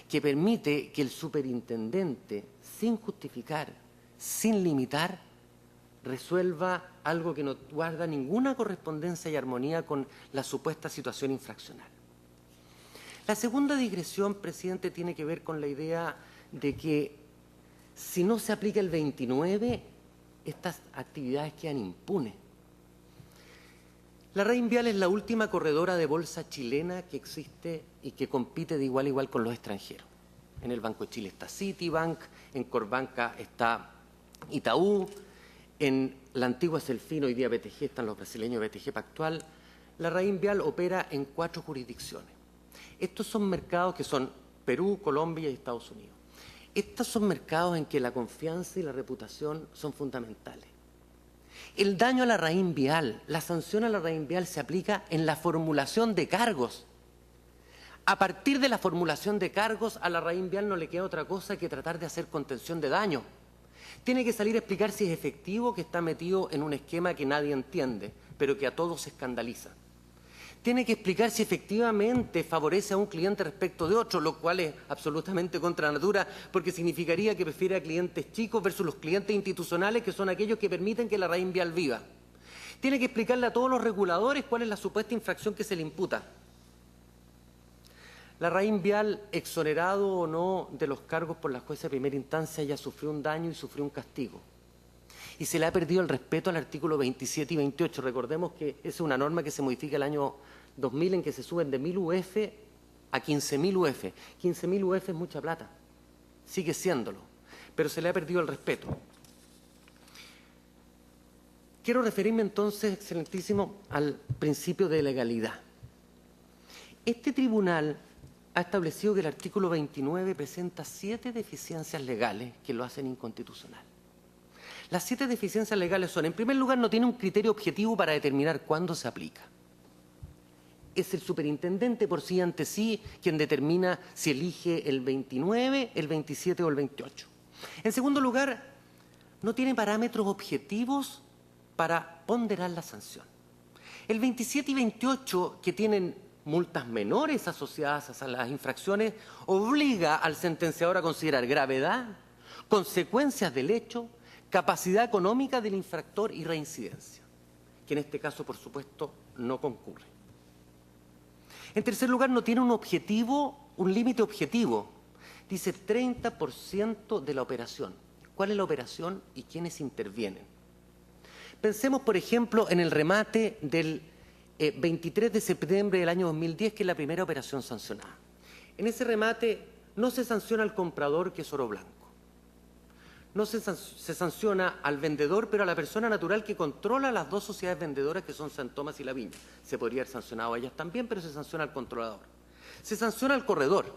que permite que el superintendente, sin justificar, sin limitar, resuelva algo que no guarda ninguna correspondencia y armonía con la supuesta situación infraccional? La segunda digresión, presidente, tiene que ver con la idea de que si no se aplica el 29, estas actividades quedan impunes. Larraín Vial es la última corredora de bolsa chilena que existe y que compite de igual a igual con los extranjeros. En el Banco de Chile está Citibank, en Corbanca está Itaú, en la antigua Celfino, hoy día BTG, están los brasileños BTG Pactual. Larraín Vial opera en 4 jurisdicciones. Estos son mercados que son Perú, Colombia y Estados Unidos. Estos son mercados en que la confianza y la reputación son fundamentales. El daño a Larraín Vial, la sanción a Larraín Vial se aplica en la formulación de cargos. A partir de la formulación de cargos, a Larraín Vial no le queda otra cosa que tratar de hacer contención de daño. Tiene que salir a explicar si es efectivo que está metido en un esquema que nadie entiende, pero que a todos escandaliza. Tiene que explicar si efectivamente favorece a un cliente respecto de otro, lo cual es absolutamente contra natura, porque significaría que prefiere a clientes chicos versus los clientes institucionales, que son aquellos que permiten que Larraín Vial viva. Tiene que explicarle a todos los reguladores cuál es la supuesta infracción que se le imputa. Larraín Vial, exonerado o no de los cargos por la jueza de primera instancia, ya sufrió un daño y sufrió un castigo. Y se le ha perdido el respeto al artículo 27 y 28. Recordemos que esa es una norma que se modifica el año 2000 en que se suben de 1.000 UF a 15.000 UF. 15.000 UF es mucha plata, sigue siéndolo, pero se le ha perdido el respeto. Quiero referirme entonces, excelentísimo, al principio de legalidad. Este tribunal ha establecido que el artículo 29 presenta 7 deficiencias legales que lo hacen inconstitucional. Las 7 deficiencias legales son: en primer lugar, no tiene un criterio objetivo para determinar cuándo se aplica. Es el superintendente por sí ante sí quien determina si elige el 29, el 27 o el 28. En segundo lugar, no tiene parámetros objetivos para ponderar la sanción. El 27 y 28, que tienen multas menores asociadas a las infracciones, obliga al sentenciador a considerar gravedad, consecuencias del hecho, capacidad económica del infractor y reincidencia, que en este caso, por supuesto, no concurre. En tercer lugar, no tiene un objetivo, un límite objetivo. Dice 30% de la operación. ¿Cuál es la operación y quiénes intervienen? Pensemos, por ejemplo, en el remate del 23 de septiembre del año 2010, que es la primera operación sancionada. En ese remate no se sanciona al comprador, que es Oro Blanco. No se sanciona al vendedor, pero a la persona natural que controla las 2 sociedades vendedoras, que son San Tomás y La Viña. Se podría haber sancionado a ellas también, pero se sanciona al controlador. Se sanciona al corredor.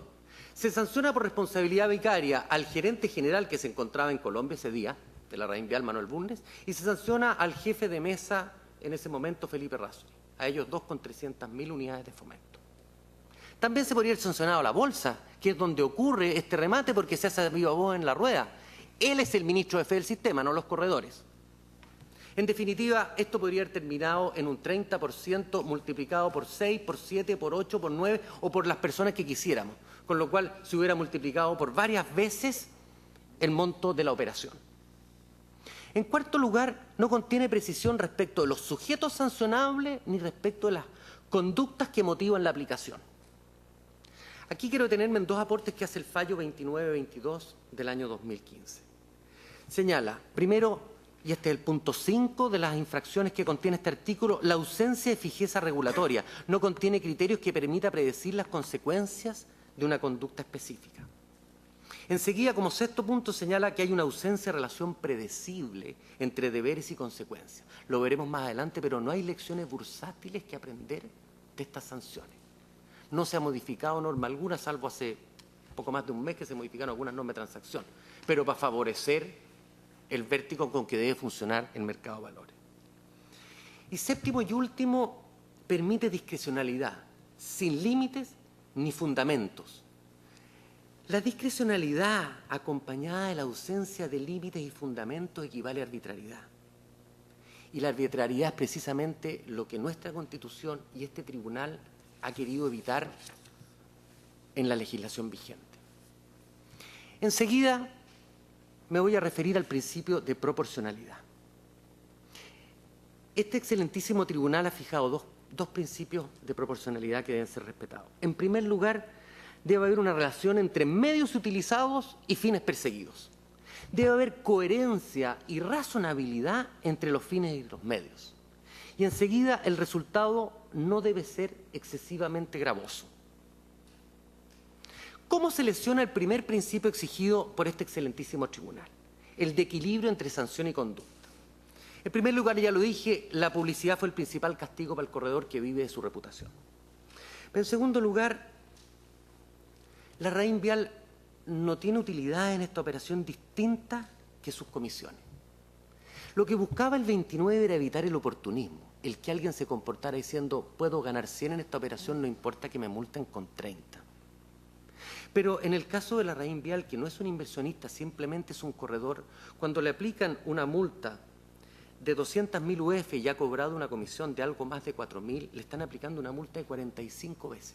Se sanciona por responsabilidad vicaria al gerente general que se encontraba en Colombia ese día, de la Larraín Vial, Manuel Bulnes, y se sanciona al jefe de mesa en ese momento, Felipe Razzoli, a ellos dos con 300.000 unidades de fomento. También se podría haber sancionado a la Bolsa, que es donde ocurre este remate porque se hace viva voz en la rueda. Él es el ministro de fe del sistema, no los corredores. En definitiva, esto podría haber terminado en un 30% multiplicado por 6, por 7, por 8, por 9 o por las personas que quisiéramos, con lo cual se hubiera multiplicado por varias veces el monto de la operación. En cuarto lugar, no contiene precisión respecto de los sujetos sancionables ni respecto de las conductas que motivan la aplicación. Aquí quiero detenerme en dos aportes que hace el fallo 2922 del año 2015. Señala, primero, y este es el punto 5 de las infracciones que contiene este artículo, la ausencia de fijeza regulatoria. No contiene criterios que permita predecir las consecuencias de una conducta específica. Enseguida, como sexto punto, señala que hay una ausencia de relación predecible entre deberes y consecuencias. Lo veremos más adelante, pero no hay lecciones bursátiles que aprender de estas sanciones. No se ha modificado norma alguna, salvo hace poco más de un mes que se modificaron algunas normas de transacción, pero para favorecer el vértigo con que debe funcionar el mercado de valores. Y séptimo y último, permite discrecionalidad, sin límites ni fundamentos. La discrecionalidad acompañada de la ausencia de límites y fundamentos equivale a arbitrariedad. Y la arbitrariedad es precisamente lo que nuestra Constitución y este tribunal ha querido evitar en la legislación vigente. Enseguida me voy a referir al principio de proporcionalidad. Este excelentísimo tribunal ha fijado dos principios de proporcionalidad que deben ser respetados. En primer lugar, debe haber una relación entre medios utilizados y fines perseguidos. Debe haber coherencia y razonabilidad entre los fines y los medios. Y enseguida, el resultado no debe ser excesivamente gravoso. ¿Cómo se lesiona el primer principio exigido por este excelentísimo tribunal? El de equilibrio entre sanción y conducta. En primer lugar, ya lo dije, la publicidad fue el principal castigo para el corredor que vive de su reputación. Pero en segundo lugar, la Larraín Vial no tiene utilidad en esta operación distinta que sus comisiones. Lo que buscaba el 29 era evitar el oportunismo, el que alguien se comportara diciendo puedo ganar 100 en esta operación, no importa que me multen con 30. Pero en el caso de la Larraín Vial, que no es un inversionista, simplemente es un corredor, cuando le aplican una multa de 200.000 UF y ha cobrado una comisión de algo más de 4.000, le están aplicando una multa de 45 veces.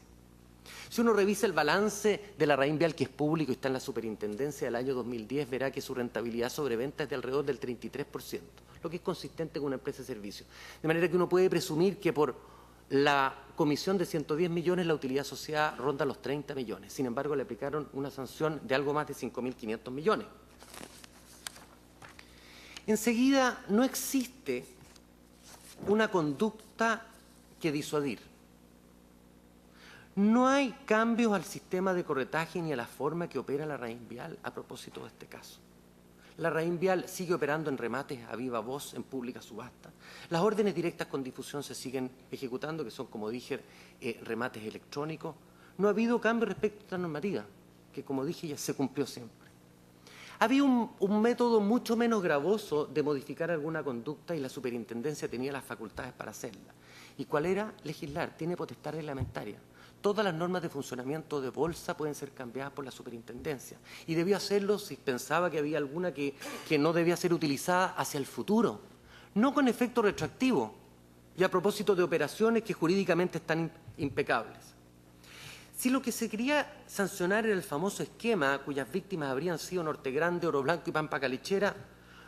Si uno revisa el balance de la Larraín Vial, que es público y está en la superintendencia del año 2010, verá que su rentabilidad sobre venta es de alrededor del 33%, lo que es consistente con una empresa de servicio. De manera que uno puede presumir que por la comisión de 110 millones la utilidad asociada ronda los 30 millones. Sin embargo, le aplicaron una sanción de algo más de 5.500 millones. Enseguida, no existe una conducta que disuadir. No hay cambios al sistema de corretaje ni a la forma que opera la Larraín Vial a propósito de este caso. La Larraín Vial sigue operando en remates a viva voz en pública subasta. Las órdenes directas con difusión se siguen ejecutando, que son, como dije, remates electrónicos. No ha habido cambio respecto a esta normativa, que, como dije, ya se cumplió siempre. Había un método mucho menos gravoso de modificar alguna conducta y la superintendencia tenía las facultades para hacerla. ¿Y cuál era? Legislar. Tiene potestad reglamentaria. Todas las normas de funcionamiento de bolsa pueden ser cambiadas por la superintendencia. Y debió hacerlo si pensaba que había alguna que no debía ser utilizada hacia el futuro, no con efecto retroactivo y a propósito de operaciones que jurídicamente están impecables. Si lo que se quería sancionar era el famoso esquema cuyas víctimas habrían sido Norte Grande, Oro Blanco y Pampa Calechera,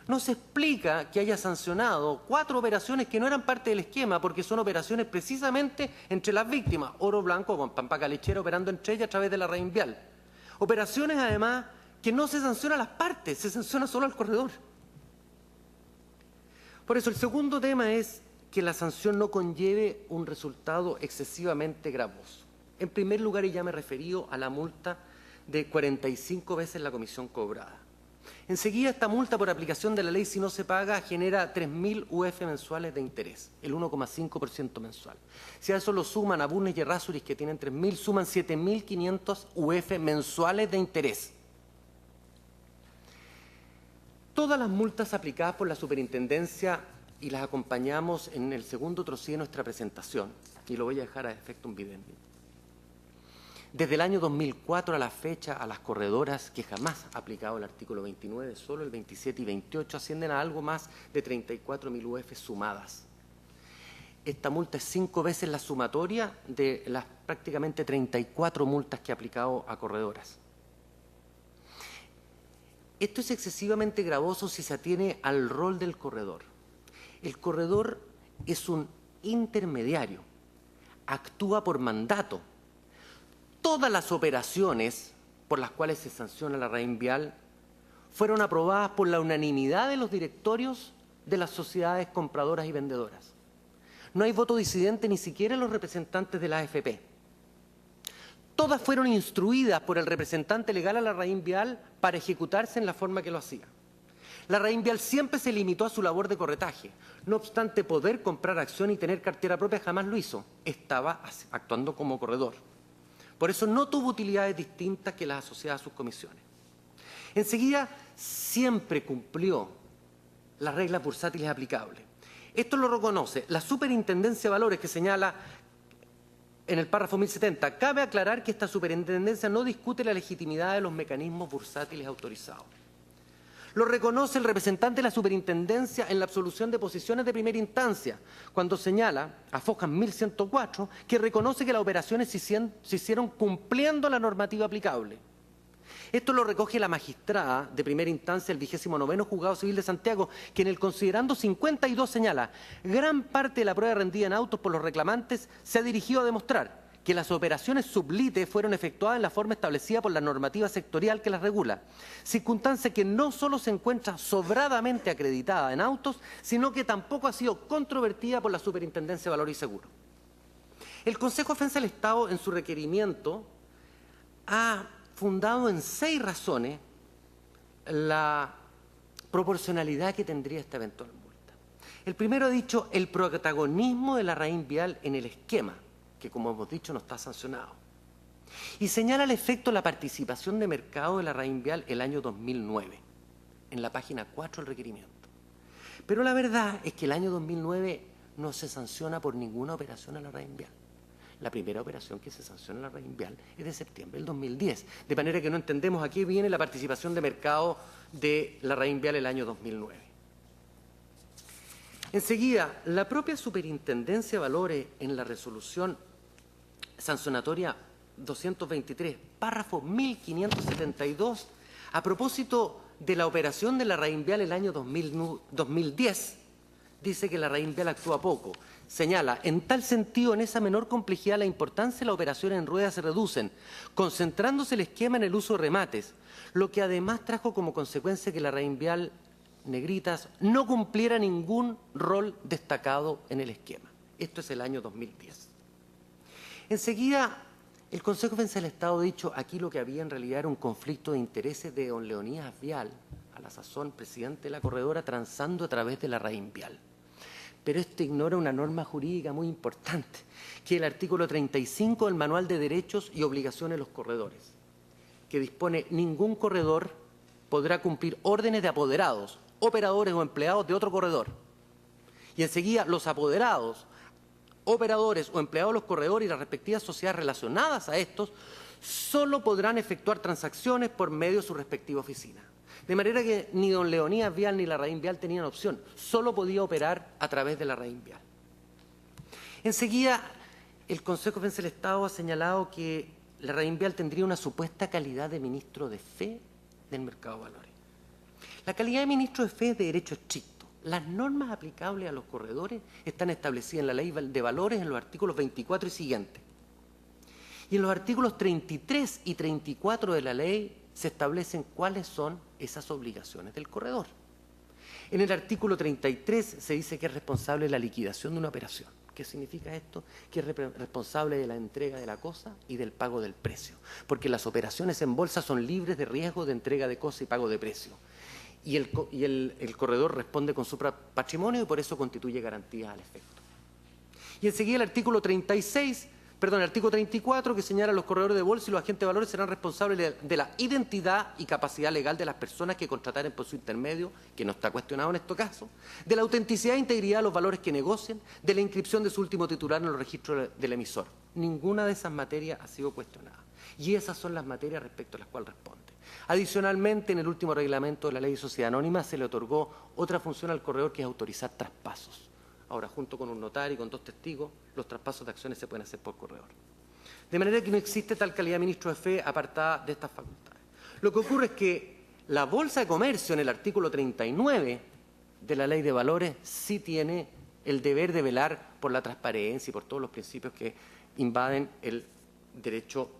no se explica que haya sancionado 4 operaciones que no eran parte del esquema, porque son operaciones precisamente entre las víctimas, Oro Blanco con Pampa Calechera operando entre ellas a través de la Larraín Vial. Operaciones, además, que no se sanciona a las partes, se sanciona solo al corredor. Por eso, el segundo tema es que la sanción no conlleve un resultado excesivamente gravoso. En primer lugar, y ya me he referido a la multa de 45 veces la comisión cobrada. Enseguida, esta multa por aplicación de la ley, si no se paga, genera 3.000 UF mensuales de interés, el 1,5% mensual. Si a eso lo suman a Bulnes y Errázuriz, que tienen 3.000, suman 7.500 UF mensuales de interés. Todas las multas aplicadas por la Superintendencia, y las acompañamos en el segundo trocido de nuestra presentación, y lo voy a dejar a efecto un video. Desde el año 2004 a la fecha, a las corredoras que jamás ha aplicado el artículo 29, solo el 27 y 28, ascienden a algo más de 34.000 UF sumadas. Esta multa es 5 veces la sumatoria de las prácticamente 34 multas que ha aplicado a corredoras. Esto es excesivamente gravoso si se atiene al rol del corredor. El corredor es un intermediario, actúa por mandato. Todas las operaciones por las cuales se sanciona la RAIN vial fueron aprobadas por la unanimidad de los directorios de las sociedades compradoras y vendedoras. No hay voto disidente ni siquiera en los representantes de la AFP. Todas fueron instruidas por el representante legal a la RAIN vial para ejecutarse en la forma que lo hacía. La RAIN vial siempre se limitó a su labor de corretaje. No obstante poder comprar acción y tener cartera propia, jamás lo hizo. Estaba actuando como corredor. Por eso no tuvo utilidades distintas que las asociadas a sus comisiones. Enseguida, siempre cumplió las reglas bursátiles aplicables. Esto lo reconoce la Superintendencia de Valores, que señala en el párrafo 1070, cabe aclarar que esta superintendencia no discute la legitimidad de los mecanismos bursátiles autorizados. Lo reconoce el representante de la superintendencia en la absolución de posiciones de primera instancia, cuando señala, a Fojas 1104, que reconoce que las operaciones se hicieron cumpliendo la normativa aplicable. Esto lo recoge la magistrada de primera instancia del 29º Juzgado Civil de Santiago, que en el considerando 52 señala, gran parte de la prueba rendida en autos por los reclamantes se ha dirigido a demostrar que las operaciones sublite fueron efectuadas en la forma establecida por la normativa sectorial que las regula, circunstancia que no solo se encuentra sobradamente acreditada en autos, sino que tampoco ha sido controvertida por la Superintendencia de Valores y Seguros. El Consejo de Defensa del Estado, en su requerimiento, ha fundado en 6 razones la proporcionalidad que tendría esta eventual multa. El primero ha dicho el protagonismo de la RAIN vial en el esquema, que como hemos dicho no está sancionado. Y señala al efecto la participación de mercado de la RAIN vial el año 2009, en la página 4 del requerimiento. Pero la verdad es que el año 2009 no se sanciona por ninguna operación a la RAIN vial. La primera operación que se sanciona en la RAIN vial es de septiembre del 2010, de manera que no entendemos a qué viene la participación de mercado de la RAIN vial el año 2009. Enseguida, la propia Superintendencia de Valores en la resolución sancionatoria 223, párrafo 1572, a propósito de la operación de la RAIN vial el año 2010, dice que la RAIN vial actúa poco. Señala, en tal sentido, en esa menor complejidad, la importancia de las operaciones en ruedas se reducen, concentrándose el esquema en el uso de remates, lo que además trajo como consecuencia que la RAIN vial negritas no cumpliera ningún rol destacado en el esquema. Esto es el año 2010. Enseguida, el Consejo de Defensa del Estado ha dicho aquí lo que había en realidad era un conflicto de intereses de don Leonidas Vial, a la sazón presidente de la corredora, transando a través de la RAIN vial. Pero esto ignora una norma jurídica muy importante, que es el artículo 35 del Manual de Derechos y Obligaciones de los Corredores, que dispone ningún corredor podrá cumplir órdenes de apoderados, operadores o empleados de otro corredor. Y enseguida los apoderados, operadores o empleados de los corredores y las respectivas sociedades relacionadas a estos solo podrán efectuar transacciones por medio de su respectiva oficina. De manera que ni don Leonidas Vial ni la RAIN vial tenían opción, solo podía operar a través de la RAIN vial. Enseguida, el Consejo de Defensa del Estado ha señalado que la RAIN vial tendría una supuesta calidad de ministro de fe del mercado de valores. La calidad de ministro de fe es de derecho estricto. Las normas aplicables a los corredores están establecidas en la Ley de Valores en los artículos 24 y siguientes. Y en los artículos 33 y 34 de la ley se establecen cuáles son esas obligaciones del corredor. En el artículo 33 se dice que es responsable de la liquidación de una operación. ¿Qué significa esto? Que es responsable de la entrega de la cosa y del pago del precio, porque las operaciones en bolsa son libres de riesgo de entrega de cosa y pago de precio. y el corredor responde con su patrimonio y por eso constituye garantía al efecto. Y enseguida el artículo 34, que señala los corredores de bolsa y los agentes de valores serán responsables de la identidad y capacidad legal de las personas que contrataren por su intermedio, que no está cuestionado en este caso, de la autenticidad e integridad de los valores que negocien, de la inscripción de su último titular en los registros del emisor. Ninguna de esas materias ha sido cuestionada. Y esas son las materias respecto a las cuales responde. Adicionalmente, en el último reglamento de la Ley de Sociedad Anónima se le otorgó otra función al corredor, que es autorizar traspasos. Ahora, junto con un notario y con 2 testigos, los traspasos de acciones se pueden hacer por corredor. De manera que no existe tal calidad de ministro de fe apartada de estas facultades. Lo que ocurre es que la Bolsa de Comercio, en el artículo 39 de la Ley de Valores, sí tiene el deber de velar por la transparencia y por todos los principios que invaden el derecho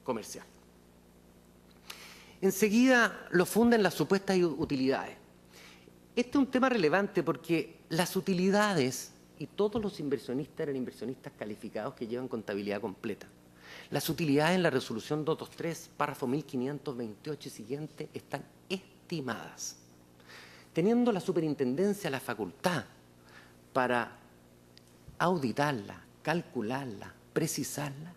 comercial. Enseguida lo funden las supuestas utilidades. Este es un tema relevante porque las utilidades, y todos los inversionistas eran inversionistas calificados que llevan contabilidad completa. Las utilidades en la resolución 223, párrafo 1528 y siguiente, están estimadas. Teniendo la superintendencia la facultad para auditarla, calcularla, precisarla,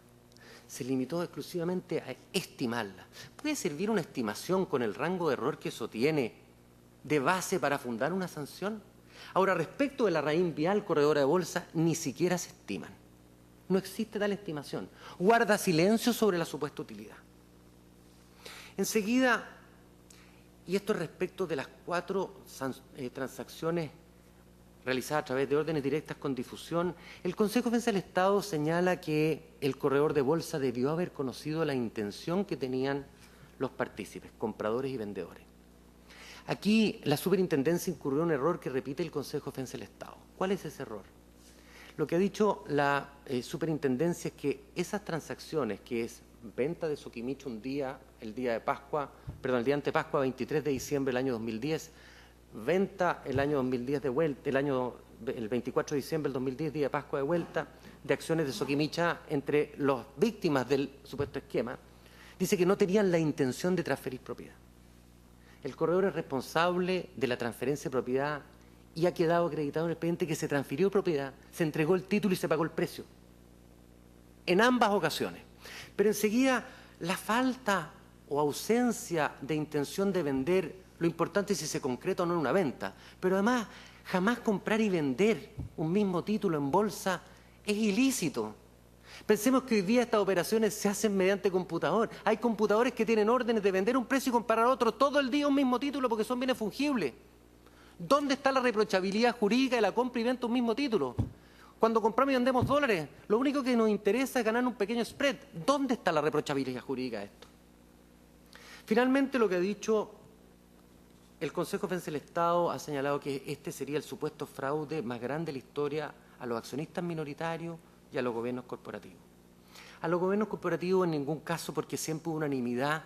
se limitó exclusivamente a estimarla. ¿Puede servir una estimación con el rango de error que eso tiene de base para fundar una sanción? Ahora, respecto de la Larraín Vial, corredora de bolsa, ni siquiera se estiman. No existe tal estimación. Guarda silencio sobre la supuesta utilidad. Enseguida, y esto es respecto de las 4 transacciones realizadas a través de órdenes directas con difusión, el Consejo de Defensa del Estado señala que el corredor de bolsa debió haber conocido la intención que tenían los partícipes, compradores y vendedores. Aquí la superintendencia incurrió en un error que repite el Consejo de Defensa del Estado. ¿Cuál es ese error? Lo que ha dicho la superintendencia es que esas transacciones, que es venta de Soquimich el día de Pascua, el día ante Pascua, 23 de diciembre del año 2010, venta el año 2010 de vuelta, el 24 de diciembre del 2010, día de Pascua de vuelta, de acciones de Soquimich entre las víctimas del supuesto esquema, dice que no tenían la intención de transferir propiedad. El corredor es responsable de la transferencia de propiedad y ha quedado acreditado en el expediente que se transfirió propiedad, se entregó el título y se pagó el precio. En ambas ocasiones. Pero enseguida, la falta o ausencia de intención de vender, lo importante es si se concreta o no en una venta. Pero además, jamás comprar y vender un mismo título en bolsa es ilícito. Pensemos que hoy día estas operaciones se hacen mediante computador. Hay computadores que tienen órdenes de vender un precio y comprar otro todo el día un mismo título porque son bienes fungibles. ¿Dónde está la reprochabilidad jurídica de la compra y venta de un mismo título? Cuando compramos y vendemos dólares, lo único que nos interesa es ganar un pequeño spread. ¿Dónde está la reprochabilidad jurídica de esto? Finalmente, lo que ha dicho el Consejo de Defensa del Estado ha señalado que este sería el supuesto fraude más grande de la historia a los accionistas minoritarios y a los gobiernos corporativos. A los gobiernos corporativos en ningún caso, porque siempre hubo unanimidad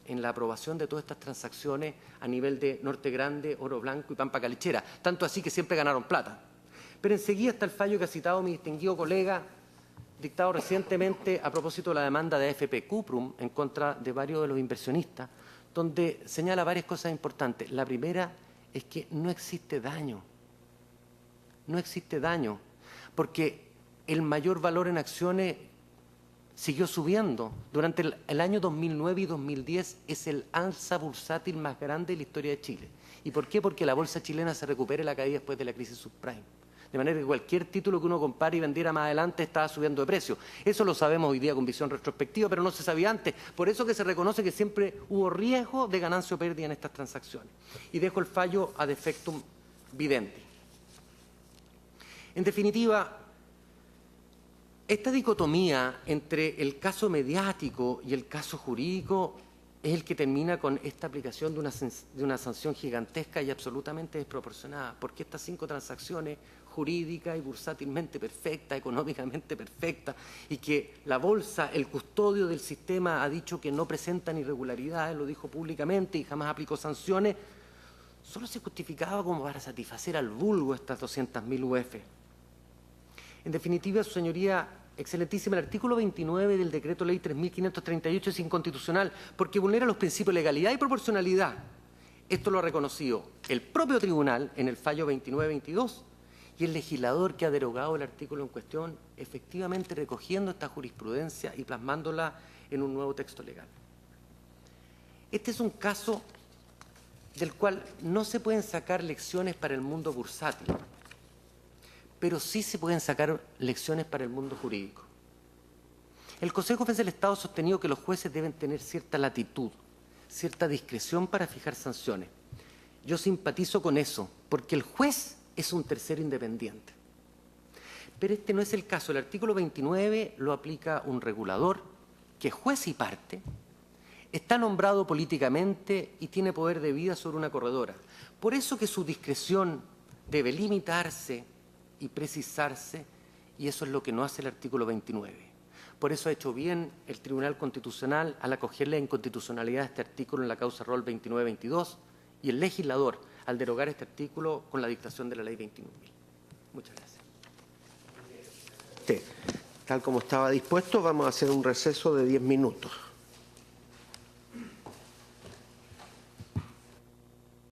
en la aprobación de todas estas transacciones a nivel de Norte Grande, Oro Blanco y Pampa Calechera, tanto así que siempre ganaron plata. Pero enseguida está el fallo que ha citado mi distinguido colega, dictado recientemente a propósito de la demanda de AFP Cuprum en contra de varios de los inversionistas, donde señala varias cosas importantes. La primera es que no existe daño. No existe daño, porque el mayor valor en acciones siguió subiendo. Durante el año 2009 y 2010 es el alza bursátil más grande de la historia de Chile. ¿Y por qué? Porque la bolsa chilena se recupera la caída después de la crisis subprime. De manera que cualquier título que uno compare y vendiera más adelante estaba subiendo de precio. Eso lo sabemos hoy día con visión retrospectiva, pero no se sabía antes. Por eso que se reconoce que siempre hubo riesgo de ganancia o pérdida en estas transacciones. Y dejo el fallo ad effectum videndi. En definitiva, esta dicotomía entre el caso mediático y el caso jurídico es el que termina con esta aplicación de una sanción gigantesca y absolutamente desproporcionada, porque estas 5 transacciones jurídicas y bursátilmente perfectas, económicamente perfectas, y que la bolsa, el custodio del sistema, ha dicho que no presentan irregularidades, lo dijo públicamente y jamás aplicó sanciones, solo se justificaba como para satisfacer al vulgo estas 200.000 UF. En definitiva, su señoría excelentísima, el artículo 29 del decreto ley 3.538 es inconstitucional porque vulnera los principios de legalidad y proporcionalidad. Esto lo ha reconocido el propio tribunal en el fallo 29-22 y el legislador que ha derogado el artículo en cuestión, efectivamente recogiendo esta jurisprudencia y plasmándola en un nuevo texto legal. Este es un caso del cual no se pueden sacar lecciones para el mundo bursátil, pero sí se pueden sacar lecciones para el mundo jurídico. El Consejo de Defensa del Estado ha sostenido que los jueces deben tener cierta latitud, cierta discreción para fijar sanciones. Yo simpatizo con eso, porque el juez es un tercero independiente. Pero este no es el caso. El artículo 29 lo aplica un regulador que es juez y parte, está nombrado políticamente y tiene poder de vida sobre una corredora. Por eso que su discreción debe limitarse y precisarse, y eso es lo que no hace el artículo 29. Por eso ha hecho bien el Tribunal Constitucional al acoger la inconstitucionalidad de este artículo en la causa Rol 29-22 y el legislador al derogar este artículo con la dictación de la Ley 21.000. Muchas gracias. Tal como estaba dispuesto, vamos a hacer un receso de 10 minutos.